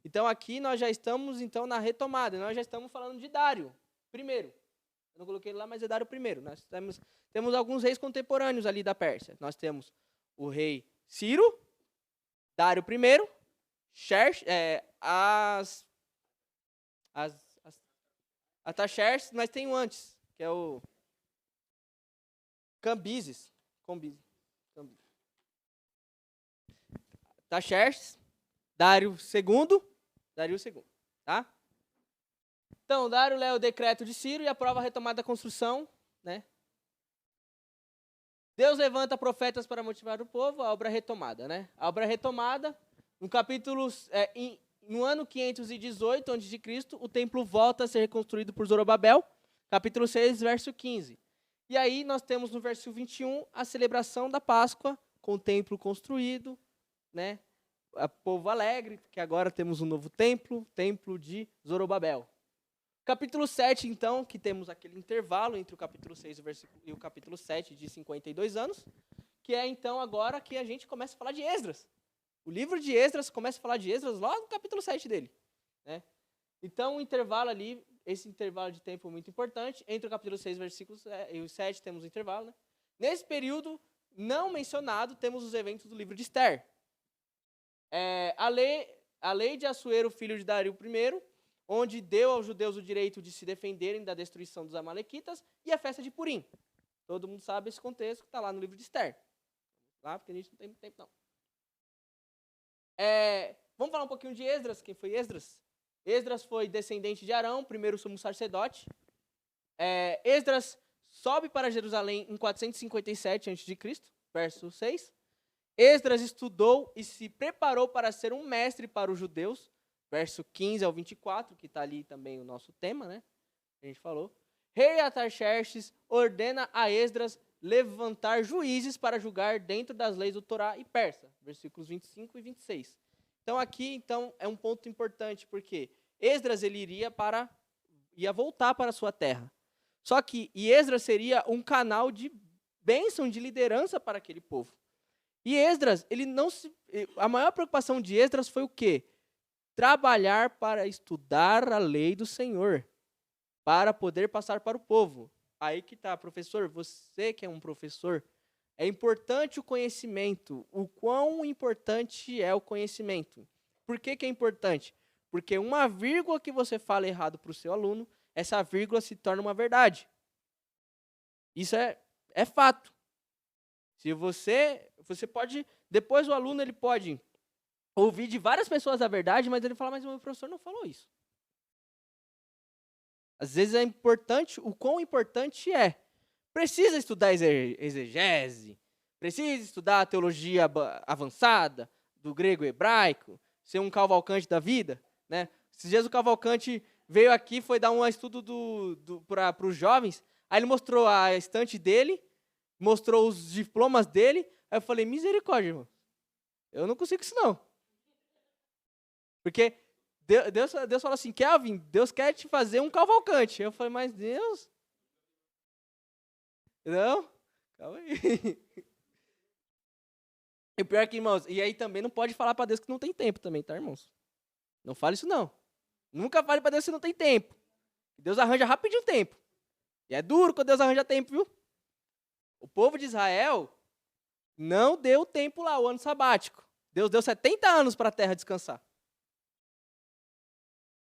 Então, aqui nós já estamos na retomada. Nós já estamos falando de Dário, primeiro. Eu não coloquei ele lá, mas é Dário primeiro. Nós temos alguns reis contemporâneos ali da Pérsia. Nós temos o rei Ciro, Dário I, Artaxerxes, mas tem um antes, que é o Cambises. Artaxerxes, Dário II, tá? Então, Dário lê o decreto de Ciro e aprova a retomada da construção, né? Deus levanta profetas para motivar o povo, a obra retomada, né? A obra retomada, no ano 518 a.C., o templo volta a ser reconstruído por Zorobabel, capítulo 6, verso 15. E aí nós temos no verso 21 a celebração da Páscoa, com o templo construído, né? O povo alegre, porque agora temos um novo templo, templo de Zorobabel. Capítulo 7, então, que temos aquele intervalo entre o capítulo 6 e o capítulo 7 de 52 anos, que é então agora que a gente começa a falar de Esdras. O livro de Esdras começa a falar de Esdras logo no capítulo 7 dele, né? Então, o intervalo ali, esse intervalo de tempo é muito importante. Entre o capítulo 6 e o 7 temos o intervalo, né? Nesse período não mencionado, temos os eventos do livro de Esther. A lei de Assuero, filho de Dário I, onde deu aos judeus o direito de se defenderem da destruição dos amalequitas, e a festa de Purim. Todo mundo sabe esse contexto que está lá no livro de Esther. Lá, porque a gente não tem muito tempo, não. Vamos falar um pouquinho de Esdras. Quem foi Esdras? Esdras foi descendente de Arão, primeiro sumo sacerdote. Esdras sobe para Jerusalém em 457 a.C., verso 6. Esdras estudou e se preparou para ser um mestre para os judeus, verso 15 ao 24, que está ali também o nosso tema, né? A gente falou. Rei Artaxerxes ordena a Esdras levantar juízes para julgar dentro das leis do Torá e persa, versículos 25 e 26. Então aqui é um ponto importante, porque Esdras ele ia voltar para a sua terra. Só que Esdras seria um canal de bênção, de liderança para aquele povo. E Esdras, a maior preocupação de Esdras foi o quê? Trabalhar para estudar a lei do Senhor, para poder passar para o povo. Aí que tá, professor, você que é um professor, é importante o conhecimento. O quão importante é o conhecimento? Por que é importante? Porque uma vírgula que você fala errado para o seu aluno, essa vírgula se torna uma verdade. Isso é fato. Se você pode, depois o aluno ele pode ouvir de várias pessoas a verdade, mas ele fala, mas o meu professor não falou isso. Às vezes é importante, o quão importante é. Precisa estudar exegese, precisa estudar teologia avançada, do grego e hebraico, ser um Cavalcante da vida, né? Esses dias o Cavalcante veio aqui, foi dar um estudo para os jovens, aí ele mostrou a estante dele, mostrou os diplomas dele, aí eu falei, misericórdia, irmão, eu não consigo isso não. Porque Deus fala assim, Kelvin, Deus quer te fazer um Cavalcante. Eu falei, mas Deus... Não, calma aí. E o pior é que, irmãos, e aí também não pode falar para Deus que não tem tempo também, tá, irmãos? Não fale isso não. Nunca fale para Deus que não tem tempo. Deus arranja rapidinho tempo. E é duro quando Deus arranja tempo, viu? O povo de Israel não deu tempo lá, o ano sabático. Deus deu 70 anos para a terra descansar.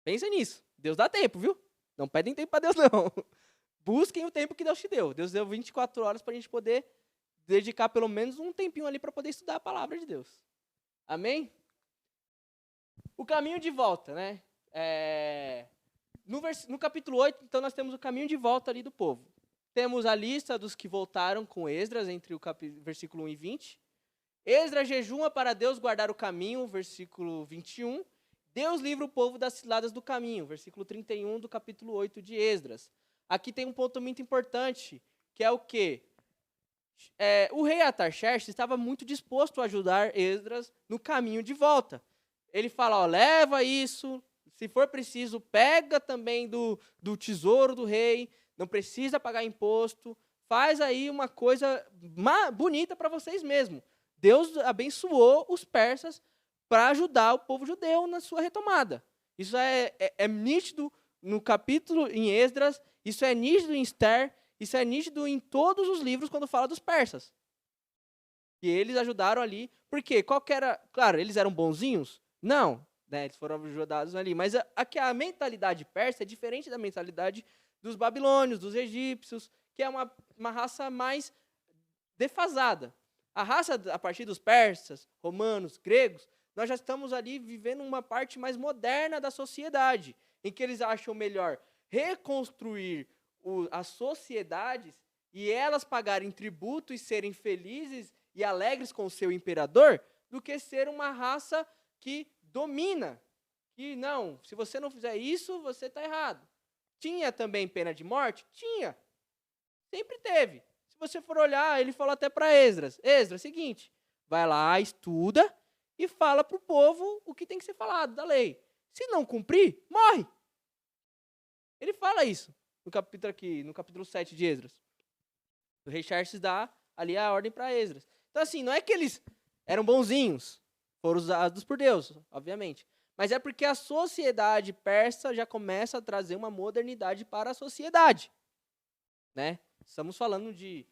Pensa nisso. Deus dá tempo, viu? Não pedem tempo para Deus, não. Busquem o tempo que Deus te deu. Deus deu 24 horas para a gente poder dedicar pelo menos um tempinho ali para poder estudar a palavra de Deus. Amém? O caminho de volta, né? No capítulo 8, então, nós temos o caminho de volta ali do povo. Temos a lista dos que voltaram com Esdras, entre o versículo 1 e 20. Esdras jejuma para Deus guardar o caminho, versículo 21. Deus livra o povo das ciladas do caminho, versículo 31 do capítulo 8 de Esdras. Aqui tem um ponto muito importante, que é o quê? O rei Artaxerxes estava muito disposto a ajudar Esdras no caminho de volta. Ele fala, ó, leva isso, se for preciso, pega também do tesouro do rei, não precisa pagar imposto, faz aí uma coisa bonita para vocês mesmos. Deus abençoou os persas para ajudar o povo judeu na sua retomada. Isso é nítido no capítulo em Esdras, isso é nítido em Esther, isso é nítido em todos os livros quando fala dos persas. Que eles ajudaram ali, porque claro, eles eram bonzinhos? Não, né, eles foram ajudados ali, mas a mentalidade persa é diferente da mentalidade dos babilônios, dos egípcios, que é uma raça mais defasada. A raça, a partir dos persas, romanos, gregos, nós já estamos ali vivendo uma parte mais moderna da sociedade, em que eles acham melhor reconstruir as sociedades e elas pagarem tributo e serem felizes e alegres com o seu imperador, do que ser uma raça que domina. Que não, se você não fizer isso, você está errado. Tinha também pena de morte? Tinha. Sempre teve. Se você for olhar, ele falou até para Esdras. Esdras, seguinte, vai lá, estuda e fala para o povo o que tem que ser falado da lei. Se não cumprir, morre. Ele fala isso no capítulo 7 de Esdras. O rei Xerxes dá ali a ordem para Esdras. Então, assim, não é que eles eram bonzinhos, foram usados por Deus, obviamente. Mas é porque a sociedade persa já começa a trazer uma modernidade para a sociedade. Né? Estamos falando de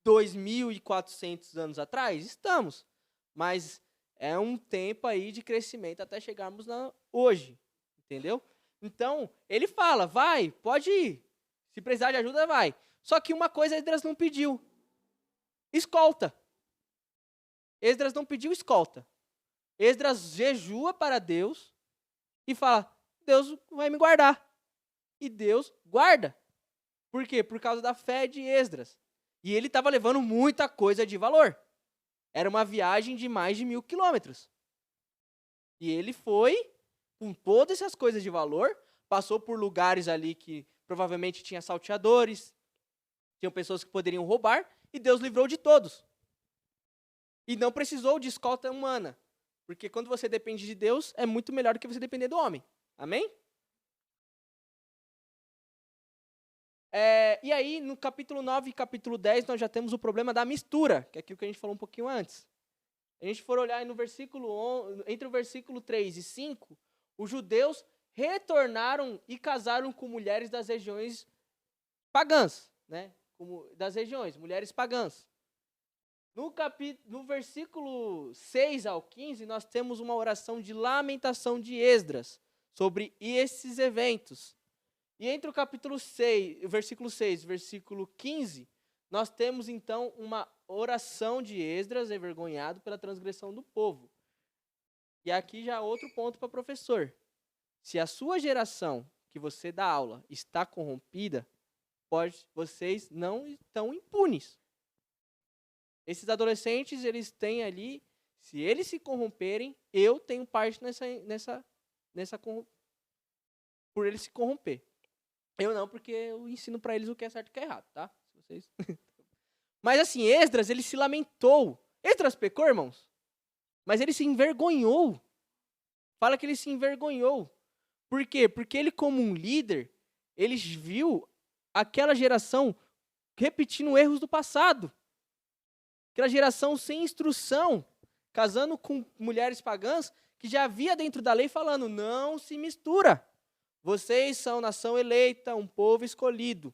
2.400 anos atrás? Estamos. Mas é um tempo aí de crescimento até chegarmos hoje. Entendeu? Então, ele fala, vai, pode ir. Se precisar de ajuda, vai. Só que uma coisa Esdras não pediu. Escolta. Esdras não pediu escolta. Esdras jejua para Deus e fala, Deus vai me guardar. E Deus guarda. Por quê? Por causa da fé de Esdras. E ele estava levando muita coisa de valor. Era uma viagem de mais de 1.000 quilômetros. E ele foi com todas essas coisas de valor, passou por lugares ali que provavelmente tinha salteadores, tinham pessoas que poderiam roubar, e Deus livrou de todos. E não precisou de escolta humana, porque quando você depende de Deus, é muito melhor do que você depender do homem. Amém? E aí, no capítulo 9 e capítulo 10, nós já temos o problema da mistura, que é aquilo que a gente falou um pouquinho antes. A gente for olhar aí no entre o versículo 3 e 5, os judeus retornaram e casaram com mulheres das regiões pagãs, né? Das regiões, mulheres pagãs. No versículo 6 ao 15, nós temos uma oração de lamentação de Esdras sobre esses eventos. E entre o capítulo 6, o versículo 6 e o versículo 15, nós temos então uma oração de Esdras envergonhado pela transgressão do povo. E aqui já outro ponto para o professor. Se a sua geração que você dá aula está corrompida, vocês não estão impunes. Esses adolescentes, eles têm ali, se eles se corromperem, eu tenho parte por eles se corromper. Eu não, porque eu ensino para eles o que é certo e o que é errado, tá? Mas assim, Esdras, ele se lamentou. Esdras pecou, irmãos? Mas ele se envergonhou. Fala que ele se envergonhou. Por quê? Porque ele, como um líder, ele viu aquela geração repetindo erros do passado. Aquela geração sem instrução, casando com mulheres pagãs, que já havia dentro da lei falando, não se mistura. Vocês são nação eleita, um povo escolhido.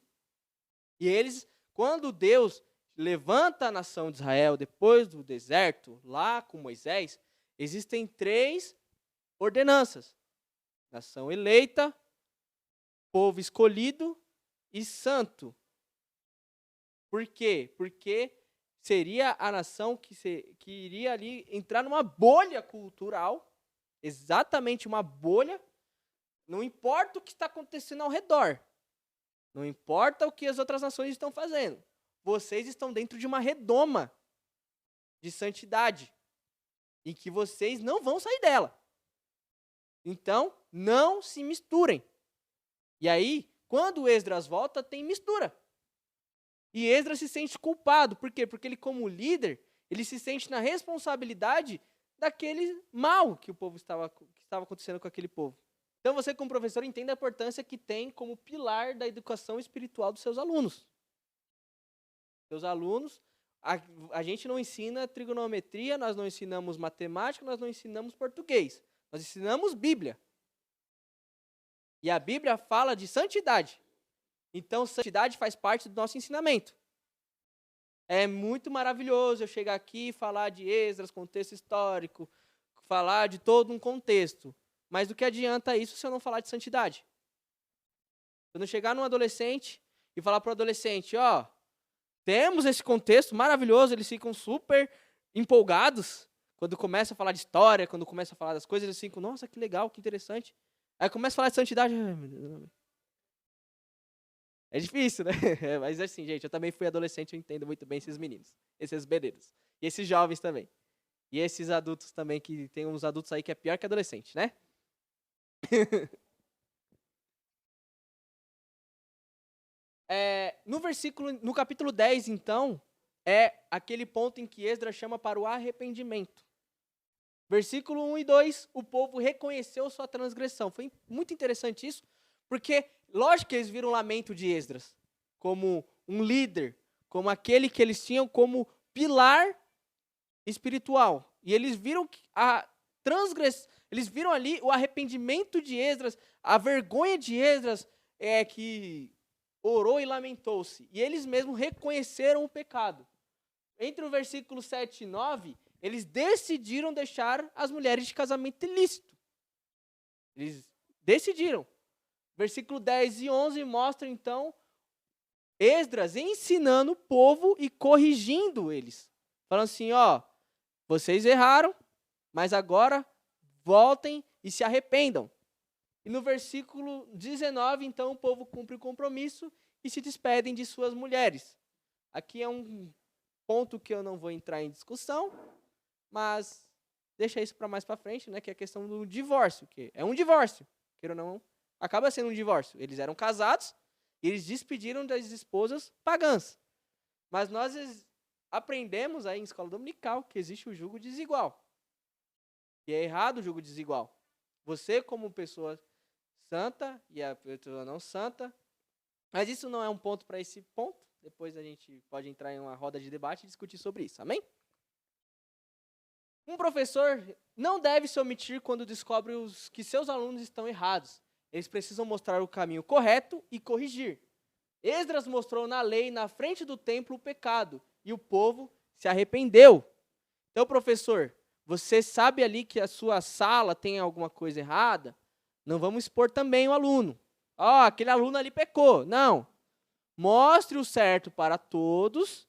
E eles, quando Deus levanta a nação de Israel depois do deserto, lá com Moisés, existem 3 ordenanças. Nação eleita, povo escolhido e santo. Por quê? Porque seria a nação que iria ali entrar numa bolha cultural, exatamente uma bolha. Não importa o que está acontecendo ao redor, não importa o que as outras nações estão fazendo, vocês estão dentro de uma redoma de santidade, em que vocês não vão sair dela. Então, não se misturem. E aí, quando Esdras volta, tem mistura. E Esdras se sente culpado. Por quê? Porque ele, como líder, ele se sente na responsabilidade daquele mal que estava acontecendo com aquele povo. Então, você, como professor, entende a importância que tem como pilar da educação espiritual dos seus alunos. Seus alunos, a gente não ensina trigonometria, nós não ensinamos matemática, nós não ensinamos português. Nós ensinamos Bíblia. E a Bíblia fala de santidade. Então, santidade faz parte do nosso ensinamento. É muito maravilhoso eu chegar aqui e falar de Esdras, contexto histórico, falar de todo um contexto. Mas do que adianta isso se eu não falar de santidade? Se eu não chegar num adolescente e falar para o adolescente, temos esse contexto maravilhoso, eles ficam super empolgados quando começa a falar de história, quando começa a falar das coisas, eles ficam, nossa, que legal, que interessante. Aí começa a falar de santidade, é difícil, né? Mas assim, gente, eu também fui adolescente, eu entendo muito bem esses meninos, esses bereiros, e esses jovens também. E esses adultos também, que tem uns adultos aí que é pior que adolescente, né? No capítulo 10, então, é aquele ponto em que Esdras chama para o arrependimento. Versículo 1 e 2, o povo reconheceu sua transgressão. Foi muito interessante isso, porque, lógico que eles viram o lamento de Esdras como um líder, como aquele que eles tinham como pilar espiritual. E eles viram eles viram ali o arrependimento de Esdras, a vergonha de Esdras, que orou e lamentou-se. E eles mesmos reconheceram o pecado. Entre o versículo 7 e 9, eles decidiram deixar as mulheres de casamento ilícito. Eles decidiram. Versículo 10 e 11 mostra, então, Esdras ensinando o povo e corrigindo eles. Falando assim, vocês erraram, mas agora voltem e se arrependam. E no versículo 19, então, o povo cumpre o compromisso e se despedem de suas mulheres. Aqui é um ponto que eu não vou entrar em discussão, mas deixa isso para mais para frente, né, que é a questão do divórcio, que é um divórcio, queira ou não, acaba sendo um divórcio. Eles eram casados e eles despediram das esposas pagãs. Mas nós aprendemos aí em escola dominical que existe o jugo desigual. E é errado o jugo desigual. Você, como pessoa santa e a pessoa não santa, mas isso não é um ponto para esse ponto. Depois a gente pode entrar em uma roda de debate e discutir sobre isso. Amém? Um professor não deve se omitir quando descobre que seus alunos estão errados. Eles precisam mostrar o caminho correto e corrigir. Esdras mostrou na lei, na frente do templo, o pecado, e o povo se arrependeu. Então, professor, você sabe ali que a sua sala tem alguma coisa errada? Não vamos expor também o aluno. Aquele aluno ali pecou. Não. Mostre o certo para todos.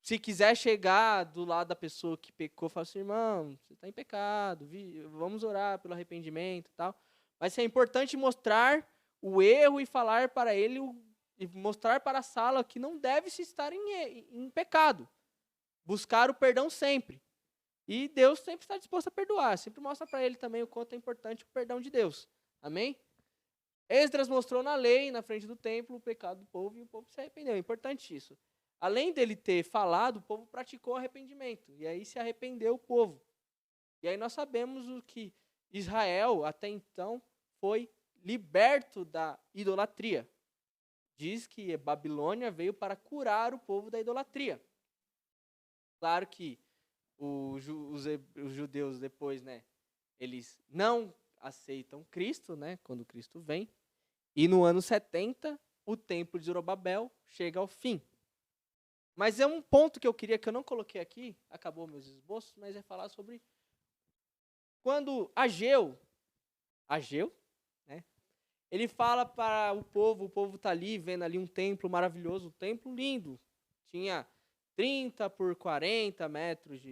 Se quiser chegar do lado da pessoa que pecou, fala assim, irmão, você está em pecado, vamos orar pelo arrependimento e tal. Mas é importante mostrar o erro e falar para ele, e mostrar para a sala que não deve se estar em pecado. Buscar o perdão sempre. E Deus sempre está disposto a perdoar. Sempre mostra para ele também o quanto é importante o perdão de Deus. Amém? Esdras mostrou na lei, na frente do templo, o pecado do povo e o povo se arrependeu. É importante isso. Além dele ter falado, o povo praticou arrependimento. E aí se arrependeu o povo. E aí nós sabemos o que Israel, até então, foi liberto da idolatria. Diz que Babilônia veio para curar o povo da idolatria. Claro que os judeus depois, né, eles não aceitam Cristo, né, quando Cristo vem. E no ano 70, o templo de Zorobabel chega ao fim. Mas é um ponto que eu queria, que eu não coloquei aqui, acabou meus esboços, mas é falar sobre quando Ageu, né, ele fala para o povo está ali, vendo ali um templo maravilhoso, um templo lindo, tinha 30 por 40 metros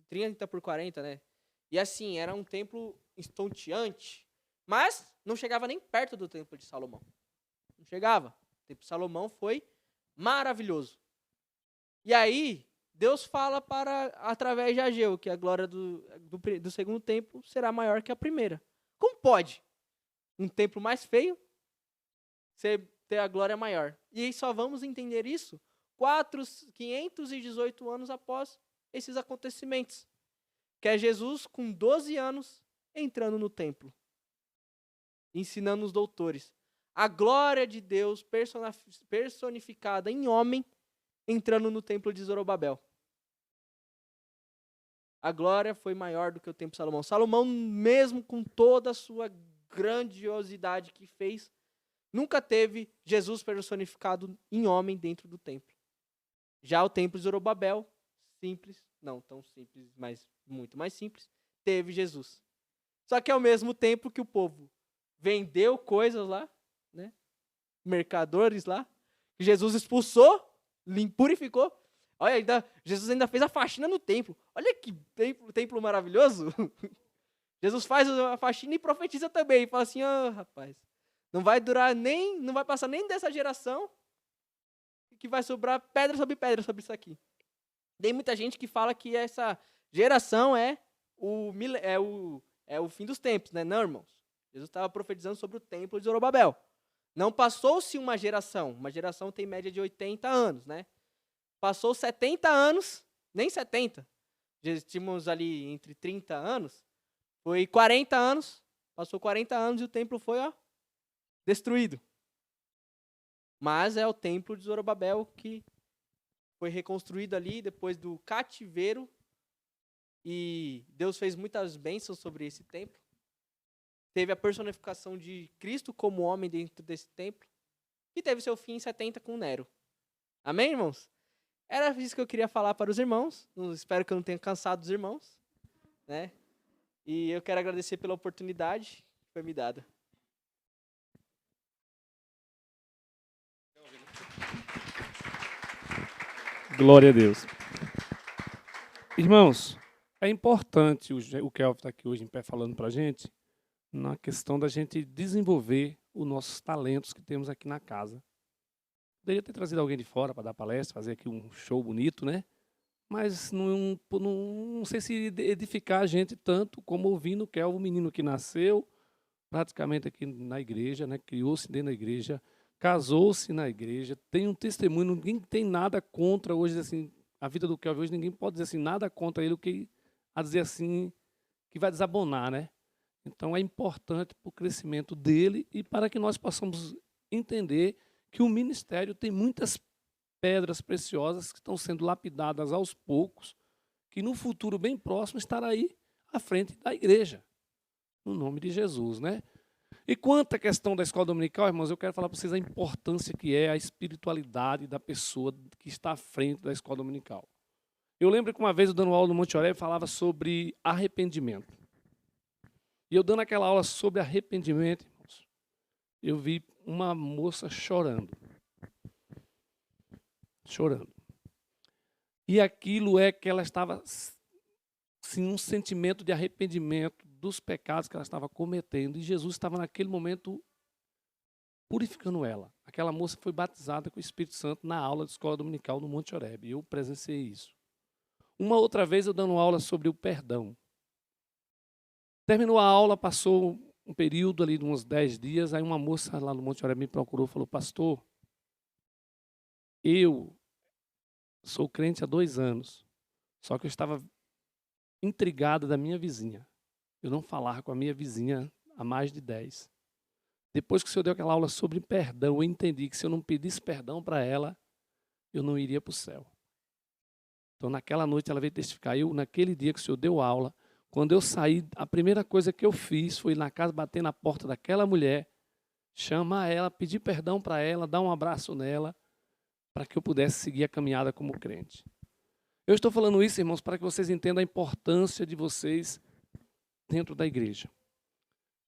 30 por 40, né? E assim, era um templo estonteante, mas não chegava nem perto do templo de Salomão. Não chegava. O templo de Salomão foi maravilhoso. E aí, Deus fala através de Ageu, que a glória do segundo templo será maior que a primeira. Como pode um templo mais feio ter a glória maior? E aí só vamos entender isso 518 anos após esses acontecimentos. Que é Jesus com 12 anos entrando no templo, ensinando os doutores. A glória de Deus personificada em homem entrando no templo de Zorobabel. A glória foi maior do que o templo de Salomão. Salomão, mesmo com toda a sua grandiosidade que fez, nunca teve Jesus personificado em homem dentro do templo. Já o templo de Zorobabel, simples, não tão simples, mas muito mais simples, teve Jesus. Só que ao mesmo tempo que o povo vendeu coisas lá, né, mercadores lá, que Jesus expulsou, purificou. Olha, Jesus ainda fez a faxina no templo. Olha que templo maravilhoso. Jesus faz a faxina e profetiza também. Fala assim, rapaz, não vai passar nem dessa geração que vai sobrar pedra sobre isso aqui. Tem muita gente que fala que essa geração é o fim dos tempos, né? Não, irmãos. Jesus estava profetizando sobre o templo de Zorobabel. Não passou-se uma geração tem média de 80 anos, né? Passou 70 anos, nem 70, já tínhamos ali entre 30 anos, foi 40 anos, passou 40 anos e o templo foi destruído. Mas é o templo de Zorobabel que foi reconstruído ali depois do cativeiro e Deus fez muitas bênçãos sobre esse templo. Teve a personificação de Cristo como homem dentro desse templo e teve seu fim em 70 com Nero. Amém, irmãos? Era isso que eu queria falar para os irmãos. Espero que eu não tenha cansado os irmãos, né? E eu quero agradecer pela oportunidade que foi me dada. Glória a Deus. Irmãos, é importante o Kelvin está aqui hoje em pé falando para a gente na questão da gente desenvolver os nossos talentos que temos aqui na casa. Poderia ter trazido alguém de fora para dar palestra, fazer aqui um show bonito, né? Mas não sei se edificar a gente tanto como ouvindo o Kelvin, o menino que nasceu praticamente aqui na igreja, né? Criou-se dentro da igreja, casou-se na igreja, tem um testemunho, ninguém tem nada contra hoje, assim, a vida do Kelvin hoje, ninguém pode dizer assim, nada contra ele, o que a dizer assim, que vai desabonar, né? Então é importante para o crescimento dele e para que nós possamos entender que o ministério tem muitas pedras preciosas que estão sendo lapidadas aos poucos, que no futuro bem próximo estará aí à frente da igreja, no nome de Jesus, né? E quanto à questão da escola dominical, irmãos, eu quero falar para vocês a importância que é a espiritualidade da pessoa que está à frente da escola dominical. Eu lembro que uma vez eu dando aula no Monte Oreb falava sobre arrependimento. E eu dando aquela aula sobre arrependimento, irmãos, eu vi uma moça chorando. Chorando. E aquilo é que ela estava, sim, um sentimento de arrependimento dos pecados que ela estava cometendo. E Jesus estava naquele momento purificando ela. Aquela moça foi batizada com o Espírito Santo na aula de escola dominical no Monte Oreb. E eu presenciei isso. Uma outra vez eu dando aula sobre o perdão. Terminou a aula, passou um período ali de uns 10 dias, aí uma moça lá no Monte Oreb me procurou e falou, pastor, eu sou crente há 2 anos, só que eu estava intrigada da minha vizinha. Eu não falava com a minha vizinha há mais de 10. Depois que o senhor deu aquela aula sobre perdão, eu entendi que se eu não pedisse perdão para ela, eu não iria para o céu. Então, naquela noite, ela veio testificar. Eu, naquele dia que o senhor deu aula, quando eu saí, a primeira coisa que eu fiz foi ir na casa, bater na porta daquela mulher, chamar ela, pedir perdão para ela, dar um abraço nela, para que eu pudesse seguir a caminhada como crente. Eu estou falando isso, irmãos, para que vocês entendam a importância de vocês dentro da igreja.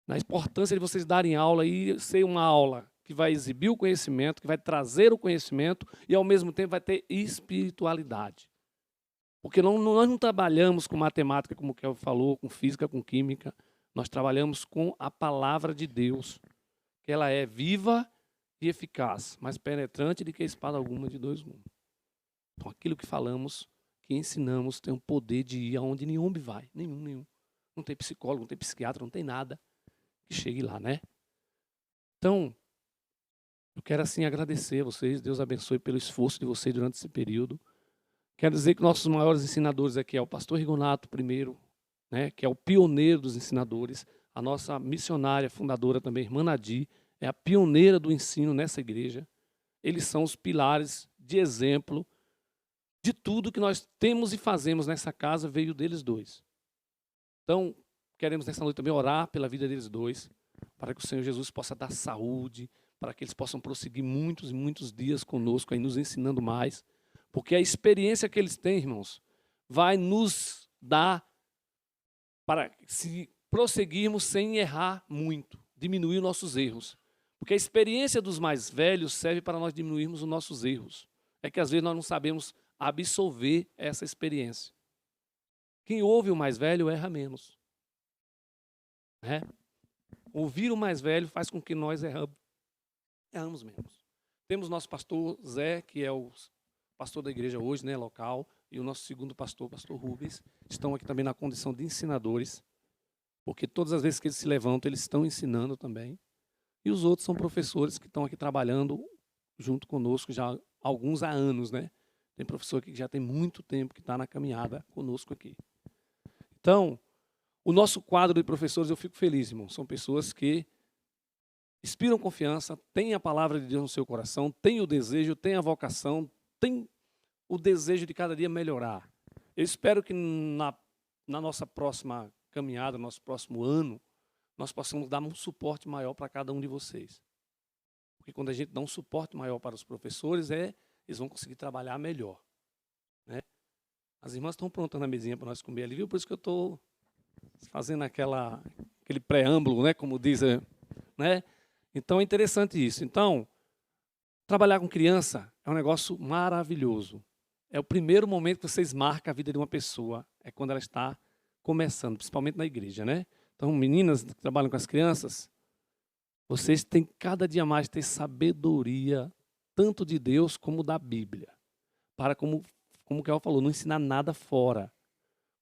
Na importância de vocês darem aula e ser uma aula que vai exibir o conhecimento, que vai trazer o conhecimento e, ao mesmo tempo, vai ter espiritualidade. Porque nós não trabalhamos com matemática, como o Kelvin falou, com física, com química. Nós trabalhamos com a palavra de Deus, que ela é viva e eficaz, mais penetrante do que a espada alguma de 2 gumes. Então, aquilo que falamos, que ensinamos, tem o poder de ir aonde nenhum homem vai. Nenhum. Não tem psicólogo, não tem psiquiatra, não tem nada que chegue lá, né? Então, eu quero assim agradecer a vocês. Deus abençoe pelo esforço de vocês durante esse período. Quero dizer que nossos maiores ensinadores aqui é o pastor Rigonato primeiro, né, que é o pioneiro dos ensinadores. A nossa missionária, fundadora também, irmã Nadir, é a pioneira do ensino nessa igreja. Eles são os pilares de exemplo de tudo que nós temos e fazemos nessa casa, veio deles 2. Então, queremos nessa noite também orar pela vida deles 2, para que o Senhor Jesus possa dar saúde, para que eles possam prosseguir muitos e muitos dias conosco, aí nos ensinando mais. Porque a experiência que eles têm, irmãos, vai nos dar para se prosseguirmos sem errar muito, diminuir nossos erros. Porque a experiência dos mais velhos serve para nós diminuirmos os nossos erros. É que às vezes nós não sabemos absorver essa experiência. Quem ouve o mais velho erra menos. Né? Ouvir o mais velho faz com que nós erramos menos. Temos nosso pastor Zé, que é o pastor da igreja hoje, né, local, e o nosso segundo pastor, pastor Rubens, estão aqui também na condição de ensinadores, porque todas as vezes que eles se levantam, eles estão ensinando também. E os outros são professores que estão aqui trabalhando junto conosco já há anos, né? Tem professor aqui que já tem muito tempo que está na caminhada conosco aqui. Então, o nosso quadro de professores, eu fico feliz, irmão. São pessoas que inspiram confiança, têm a palavra de Deus no seu coração, têm o desejo, têm a vocação, têm o desejo de cada dia melhorar. Eu espero que na nossa próxima caminhada, no nosso próximo ano, nós possamos dar um suporte maior para cada um de vocês. Porque quando a gente dá um suporte maior para os professores, eles vão conseguir trabalhar melhor. Né? As irmãs estão prontando a mesinha para nós comer ali, viu? Por isso que eu estou fazendo aquele preâmbulo, né? Como diz, né? Então é interessante isso. Então, trabalhar com criança é um negócio maravilhoso. É o primeiro momento que vocês marcam a vida de uma pessoa, é quando ela está começando, principalmente na igreja, né? Então, meninas que trabalham com as crianças, vocês têm cada dia mais ter sabedoria tanto de Deus como da Bíblia. Para, como o Kel falou, não ensinar nada fora.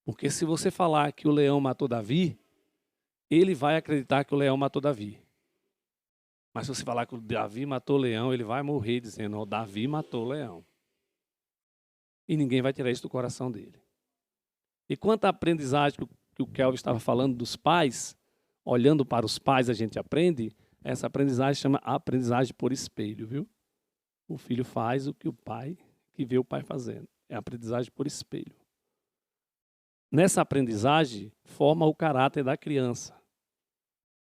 Porque se você falar que o leão matou Davi, ele vai acreditar que o leão matou Davi. Mas se você falar que o Davi matou o leão, ele vai morrer dizendo, o Davi matou o leão. E ninguém vai tirar isso do coração dele. E quanto à aprendizagem que o Kelvin estava falando dos pais, olhando para os pais a gente aprende, essa aprendizagem chama aprendizagem por espelho, viu? O filho faz o que o pai, que vê o pai fazendo. É aprendizagem por espelho. Nessa aprendizagem, forma o caráter da criança.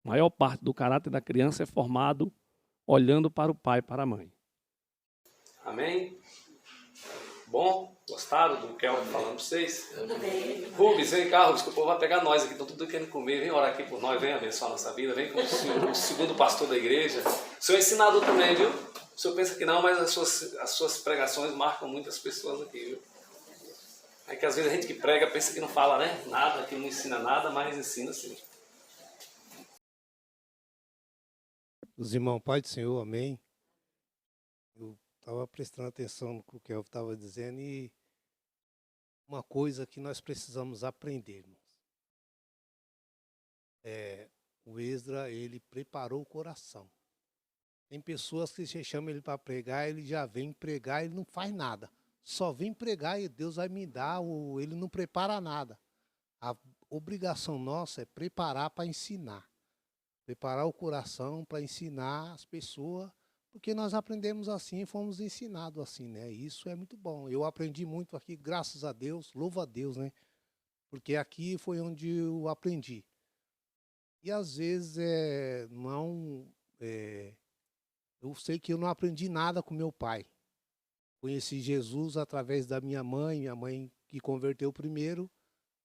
A maior parte do caráter da criança é formado olhando para o pai e para a mãe. Amém? Bom? Gostaram do Kelvin falando para vocês? Rubens, vem cá, Rubens, que o povo vai pegar nós aqui, estão tudo querendo comer. Vem orar aqui por nós, vem abençoar a nossa vida, vem como o segundo pastor da igreja. O senhor é ensinador também, viu? O senhor pensa que não, mas as suas pregações marcam muitas pessoas aqui, viu? É que às vezes a gente que prega pensa que não fala, né? Nada, que não ensina nada, mas ensina sim. Os irmãos, Pai do Senhor, amém. Eu estava prestando atenção no que o Kelvin estava dizendo e uma coisa que nós precisamos aprender, irmãos. O Esdra, ele preparou o coração. Tem pessoas que você chama ele para pregar, ele já vem pregar, ele não faz nada. Só vem pregar e Deus vai me dar, ele não prepara nada. A obrigação nossa é preparar para ensinar. Preparar o coração para ensinar as pessoas, porque nós aprendemos assim, fomos ensinados assim, né? Isso é muito bom. Eu aprendi muito aqui, graças a Deus, louvo a Deus, né? Porque aqui foi onde eu aprendi. E às vezes eu sei que eu não aprendi nada com meu pai. Conheci Jesus através da minha mãe que converteu primeiro,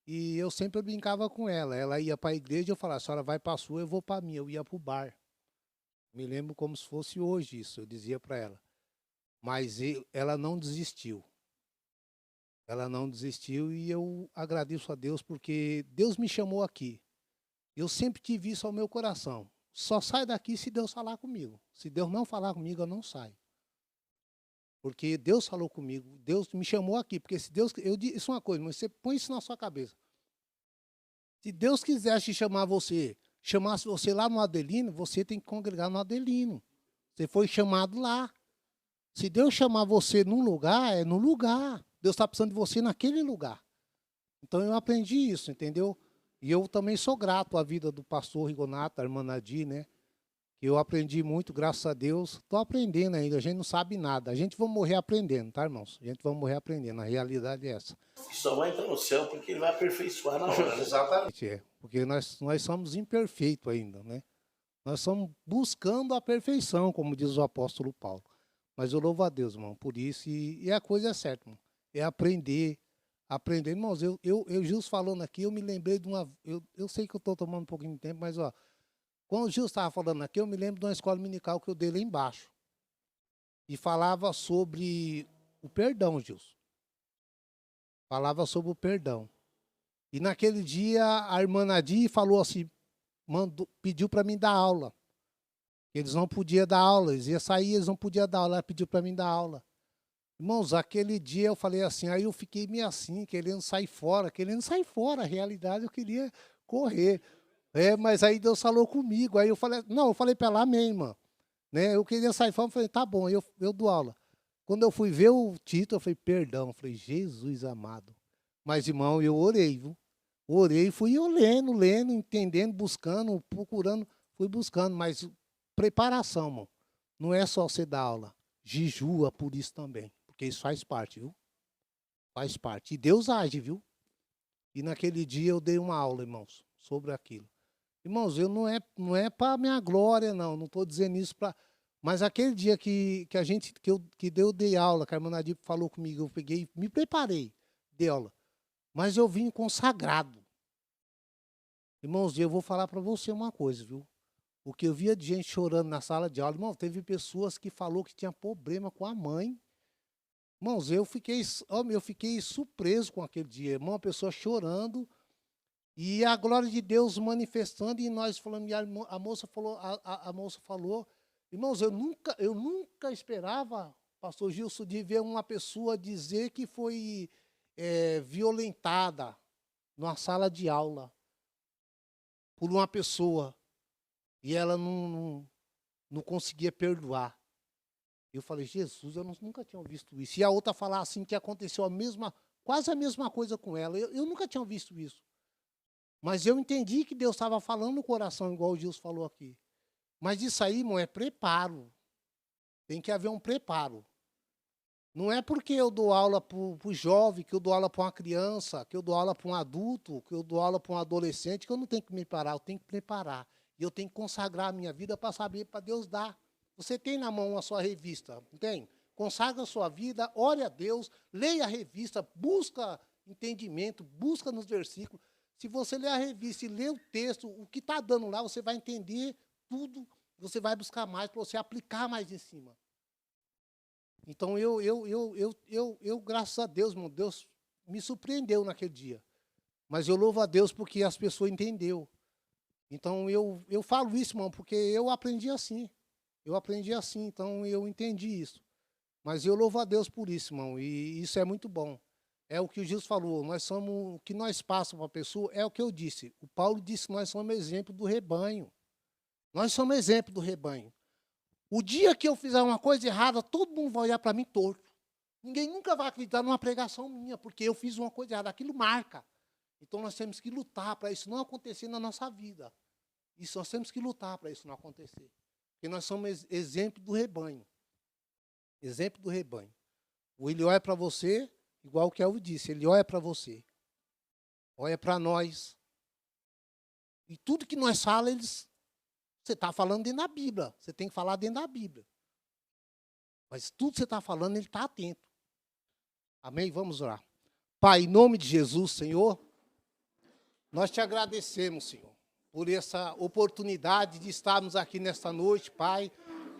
e eu sempre brincava com ela. Ela ia para a igreja, eu falava, a senhora vai para a sua, eu vou para a minha. Eu ia para o bar. Me lembro como se fosse hoje isso, eu dizia para ela. Mas ela não desistiu. Ela não desistiu e eu agradeço a Deus porque Deus me chamou aqui. Eu sempre tive isso ao meu coração. Só saio daqui se Deus falar comigo. Se Deus não falar comigo, eu não saio. Porque Deus falou comigo, Deus me chamou aqui. Porque se Deus, eu disse uma coisa, mas você põe isso na sua cabeça. Se Deus quisesse chamar você, chamasse você lá no Adelino, você tem que congregar no Adelino. Você foi chamado lá. Se Deus chamar você num lugar, é no lugar. Deus está precisando de você naquele lugar. Então eu aprendi isso, entendeu? E eu também sou grato à vida do pastor Rigonato, da irmã Nadir, né? Eu aprendi muito, graças a Deus. Estou aprendendo ainda, a gente não sabe nada. A gente vai morrer aprendendo, tá, irmãos? A gente vai morrer aprendendo, a realidade é essa. E só vai entrar no céu porque ele vai aperfeiçoar na hora. Exatamente. Porque nós somos imperfeitos ainda, né? Nós estamos buscando a perfeição, como diz o apóstolo Paulo. Mas eu louvo a Deus, irmão, por isso. E a coisa é certa, irmão. É aprender. Aprender. Irmãos, eu Gilson falando aqui, eu me lembrei de uma... Eu sei que eu estou tomando um pouquinho de tempo, mas, ó... Quando o Gilson estava falando aqui, eu me lembro de uma escola dominical que eu dei lá embaixo. E falava sobre o perdão, Gilson. Falava sobre o perdão. E naquele dia, a irmã Nadir falou assim, pediu para mim dar aula. Eles não podiam dar aula, eles iam sair, eles não podiam dar aula. Ela pediu para mim dar aula. Irmãos, aquele dia eu falei assim, aí eu fiquei meio assim, querendo sair fora. A realidade eu queria correr. Mas aí Deus falou comigo, aí eu falei para ela, amém, irmã. Né? Eu queria sair fora, eu falei, tá bom, eu dou aula. Quando eu fui ver o título, eu falei, perdão, eu falei, Jesus amado. Mas, irmão, eu orei, viu? Orei, fui eu lendo, entendendo, buscando, procurando, fui buscando, mas preparação, irmão. Não é só você dar aula, jejua por isso também, porque isso faz parte, viu? Faz parte. E Deus age, viu? E naquele dia eu dei uma aula, irmãos, sobre aquilo. Irmãos, eu não é para minha glória, não estou dizendo isso para... Mas aquele dia que eu dei aula, que a irmã Nadir falou comigo, eu peguei, me preparei, dei aula. Mas eu vim consagrado. Irmãos, eu vou falar para você uma coisa, viu? O que eu via de gente chorando na sala de aula, irmão, teve pessoas que falou que tinha problema com a mãe. Irmãos, eu fiquei surpreso com aquele dia. Irmão, uma pessoa chorando... E a glória de Deus manifestando, e nós falamos, e a moça falou, Irmãos, eu nunca esperava, pastor Gilson, de ver uma pessoa dizer que foi violentada numa sala de aula por uma pessoa e ela não conseguia perdoar. Eu falei, Jesus, eu nunca tinha visto isso. E a outra falar assim que aconteceu quase a mesma coisa com ela. Eu nunca tinha visto isso. Mas eu entendi que Deus estava falando no coração, igual o Gilson falou aqui. Mas isso aí, irmão, é preparo. Tem que haver um preparo. Não é porque eu dou aula para o jovem, que eu dou aula para uma criança, que eu dou aula para um adulto, que eu dou aula para um adolescente, que eu não tenho que me preparar, eu tenho que preparar. E eu tenho que consagrar a minha vida para saber, para Deus dar. Você tem na mão a sua revista, não tem? Consagra a sua vida, ore a Deus, leia a revista, busca entendimento, busca nos versículos. Se você ler a revista e ler o texto, o que está dando lá, você vai entender tudo, você vai buscar mais para você aplicar mais em cima. Então, eu graças a Deus, meu Deus, me surpreendeu naquele dia. Mas eu louvo a Deus porque as pessoas entenderam. Então, eu falo isso, irmão, porque eu aprendi assim. Eu aprendi assim, então eu entendi isso. Mas eu louvo a Deus por isso, irmão, e isso é muito bom. É o que o Gilson falou, o que nós passamos para a pessoa, é o que eu disse. O Paulo disse que nós somos exemplo do rebanho. Nós somos exemplo do rebanho. O dia que eu fizer uma coisa errada, todo mundo vai olhar para mim torto. Ninguém nunca vai acreditar numa pregação minha, porque eu fiz uma coisa errada. Aquilo marca. Então nós temos que lutar para isso não acontecer na nossa vida. Isso nós temos que lutar para isso não acontecer. Porque nós somos exemplo do rebanho. Exemplo do rebanho. Ele olha para você, igual o que eu disse, ele olha para você. Olha para nós. E tudo que nós falamos, você está falando dentro da Bíblia. Você tem que falar dentro da Bíblia. Mas tudo que você está falando, ele está atento. Amém? Vamos orar. Pai, em nome de Jesus, Senhor, nós te agradecemos, Senhor, por essa oportunidade de estarmos aqui nesta noite, Pai.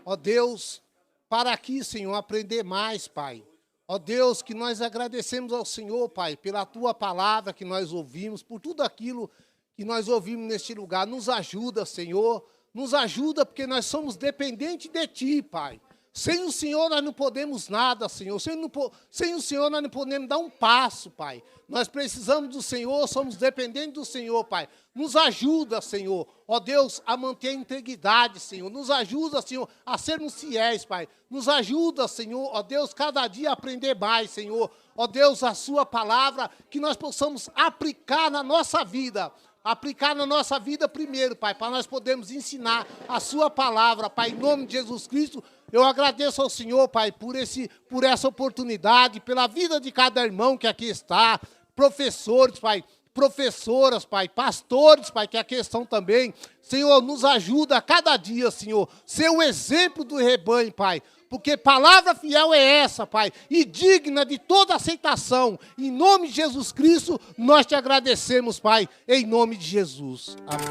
Ó Deus, para aqui, Senhor, aprender mais, Pai. Ó Deus, que nós agradecemos ao Senhor, Pai, pela Tua palavra que nós ouvimos, por tudo aquilo que nós ouvimos neste lugar. Nos ajuda, Senhor, nos ajuda porque nós somos dependentes de Ti, Pai. Sem o Senhor nós não podemos nada, Senhor. Sem o Senhor nós não podemos dar um passo, Pai. Nós precisamos do Senhor, somos dependentes do Senhor, Pai. Nos ajuda, Senhor, ó Deus, a manter a integridade, Senhor. Nos ajuda, Senhor, a sermos fiéis, Pai. Nos ajuda, Senhor, ó Deus, cada dia a aprender mais, Senhor. Ó Deus, a Sua palavra, que nós possamos aplicar na nossa vida. Aplicar na nossa vida primeiro, Pai, para nós podermos ensinar a Sua palavra, Pai, em nome de Jesus Cristo. Eu agradeço ao Senhor, Pai, por essa oportunidade, pela vida de cada irmão que aqui está, professores, Pai, professoras, Pai, pastores, Pai, que aqui estão também. Senhor, nos ajuda a cada dia, Senhor, ser o exemplo do rebanho, Pai, porque palavra fiel é essa, Pai, e digna de toda aceitação. Em nome de Jesus Cristo, nós te agradecemos, Pai, em nome de Jesus. Amém.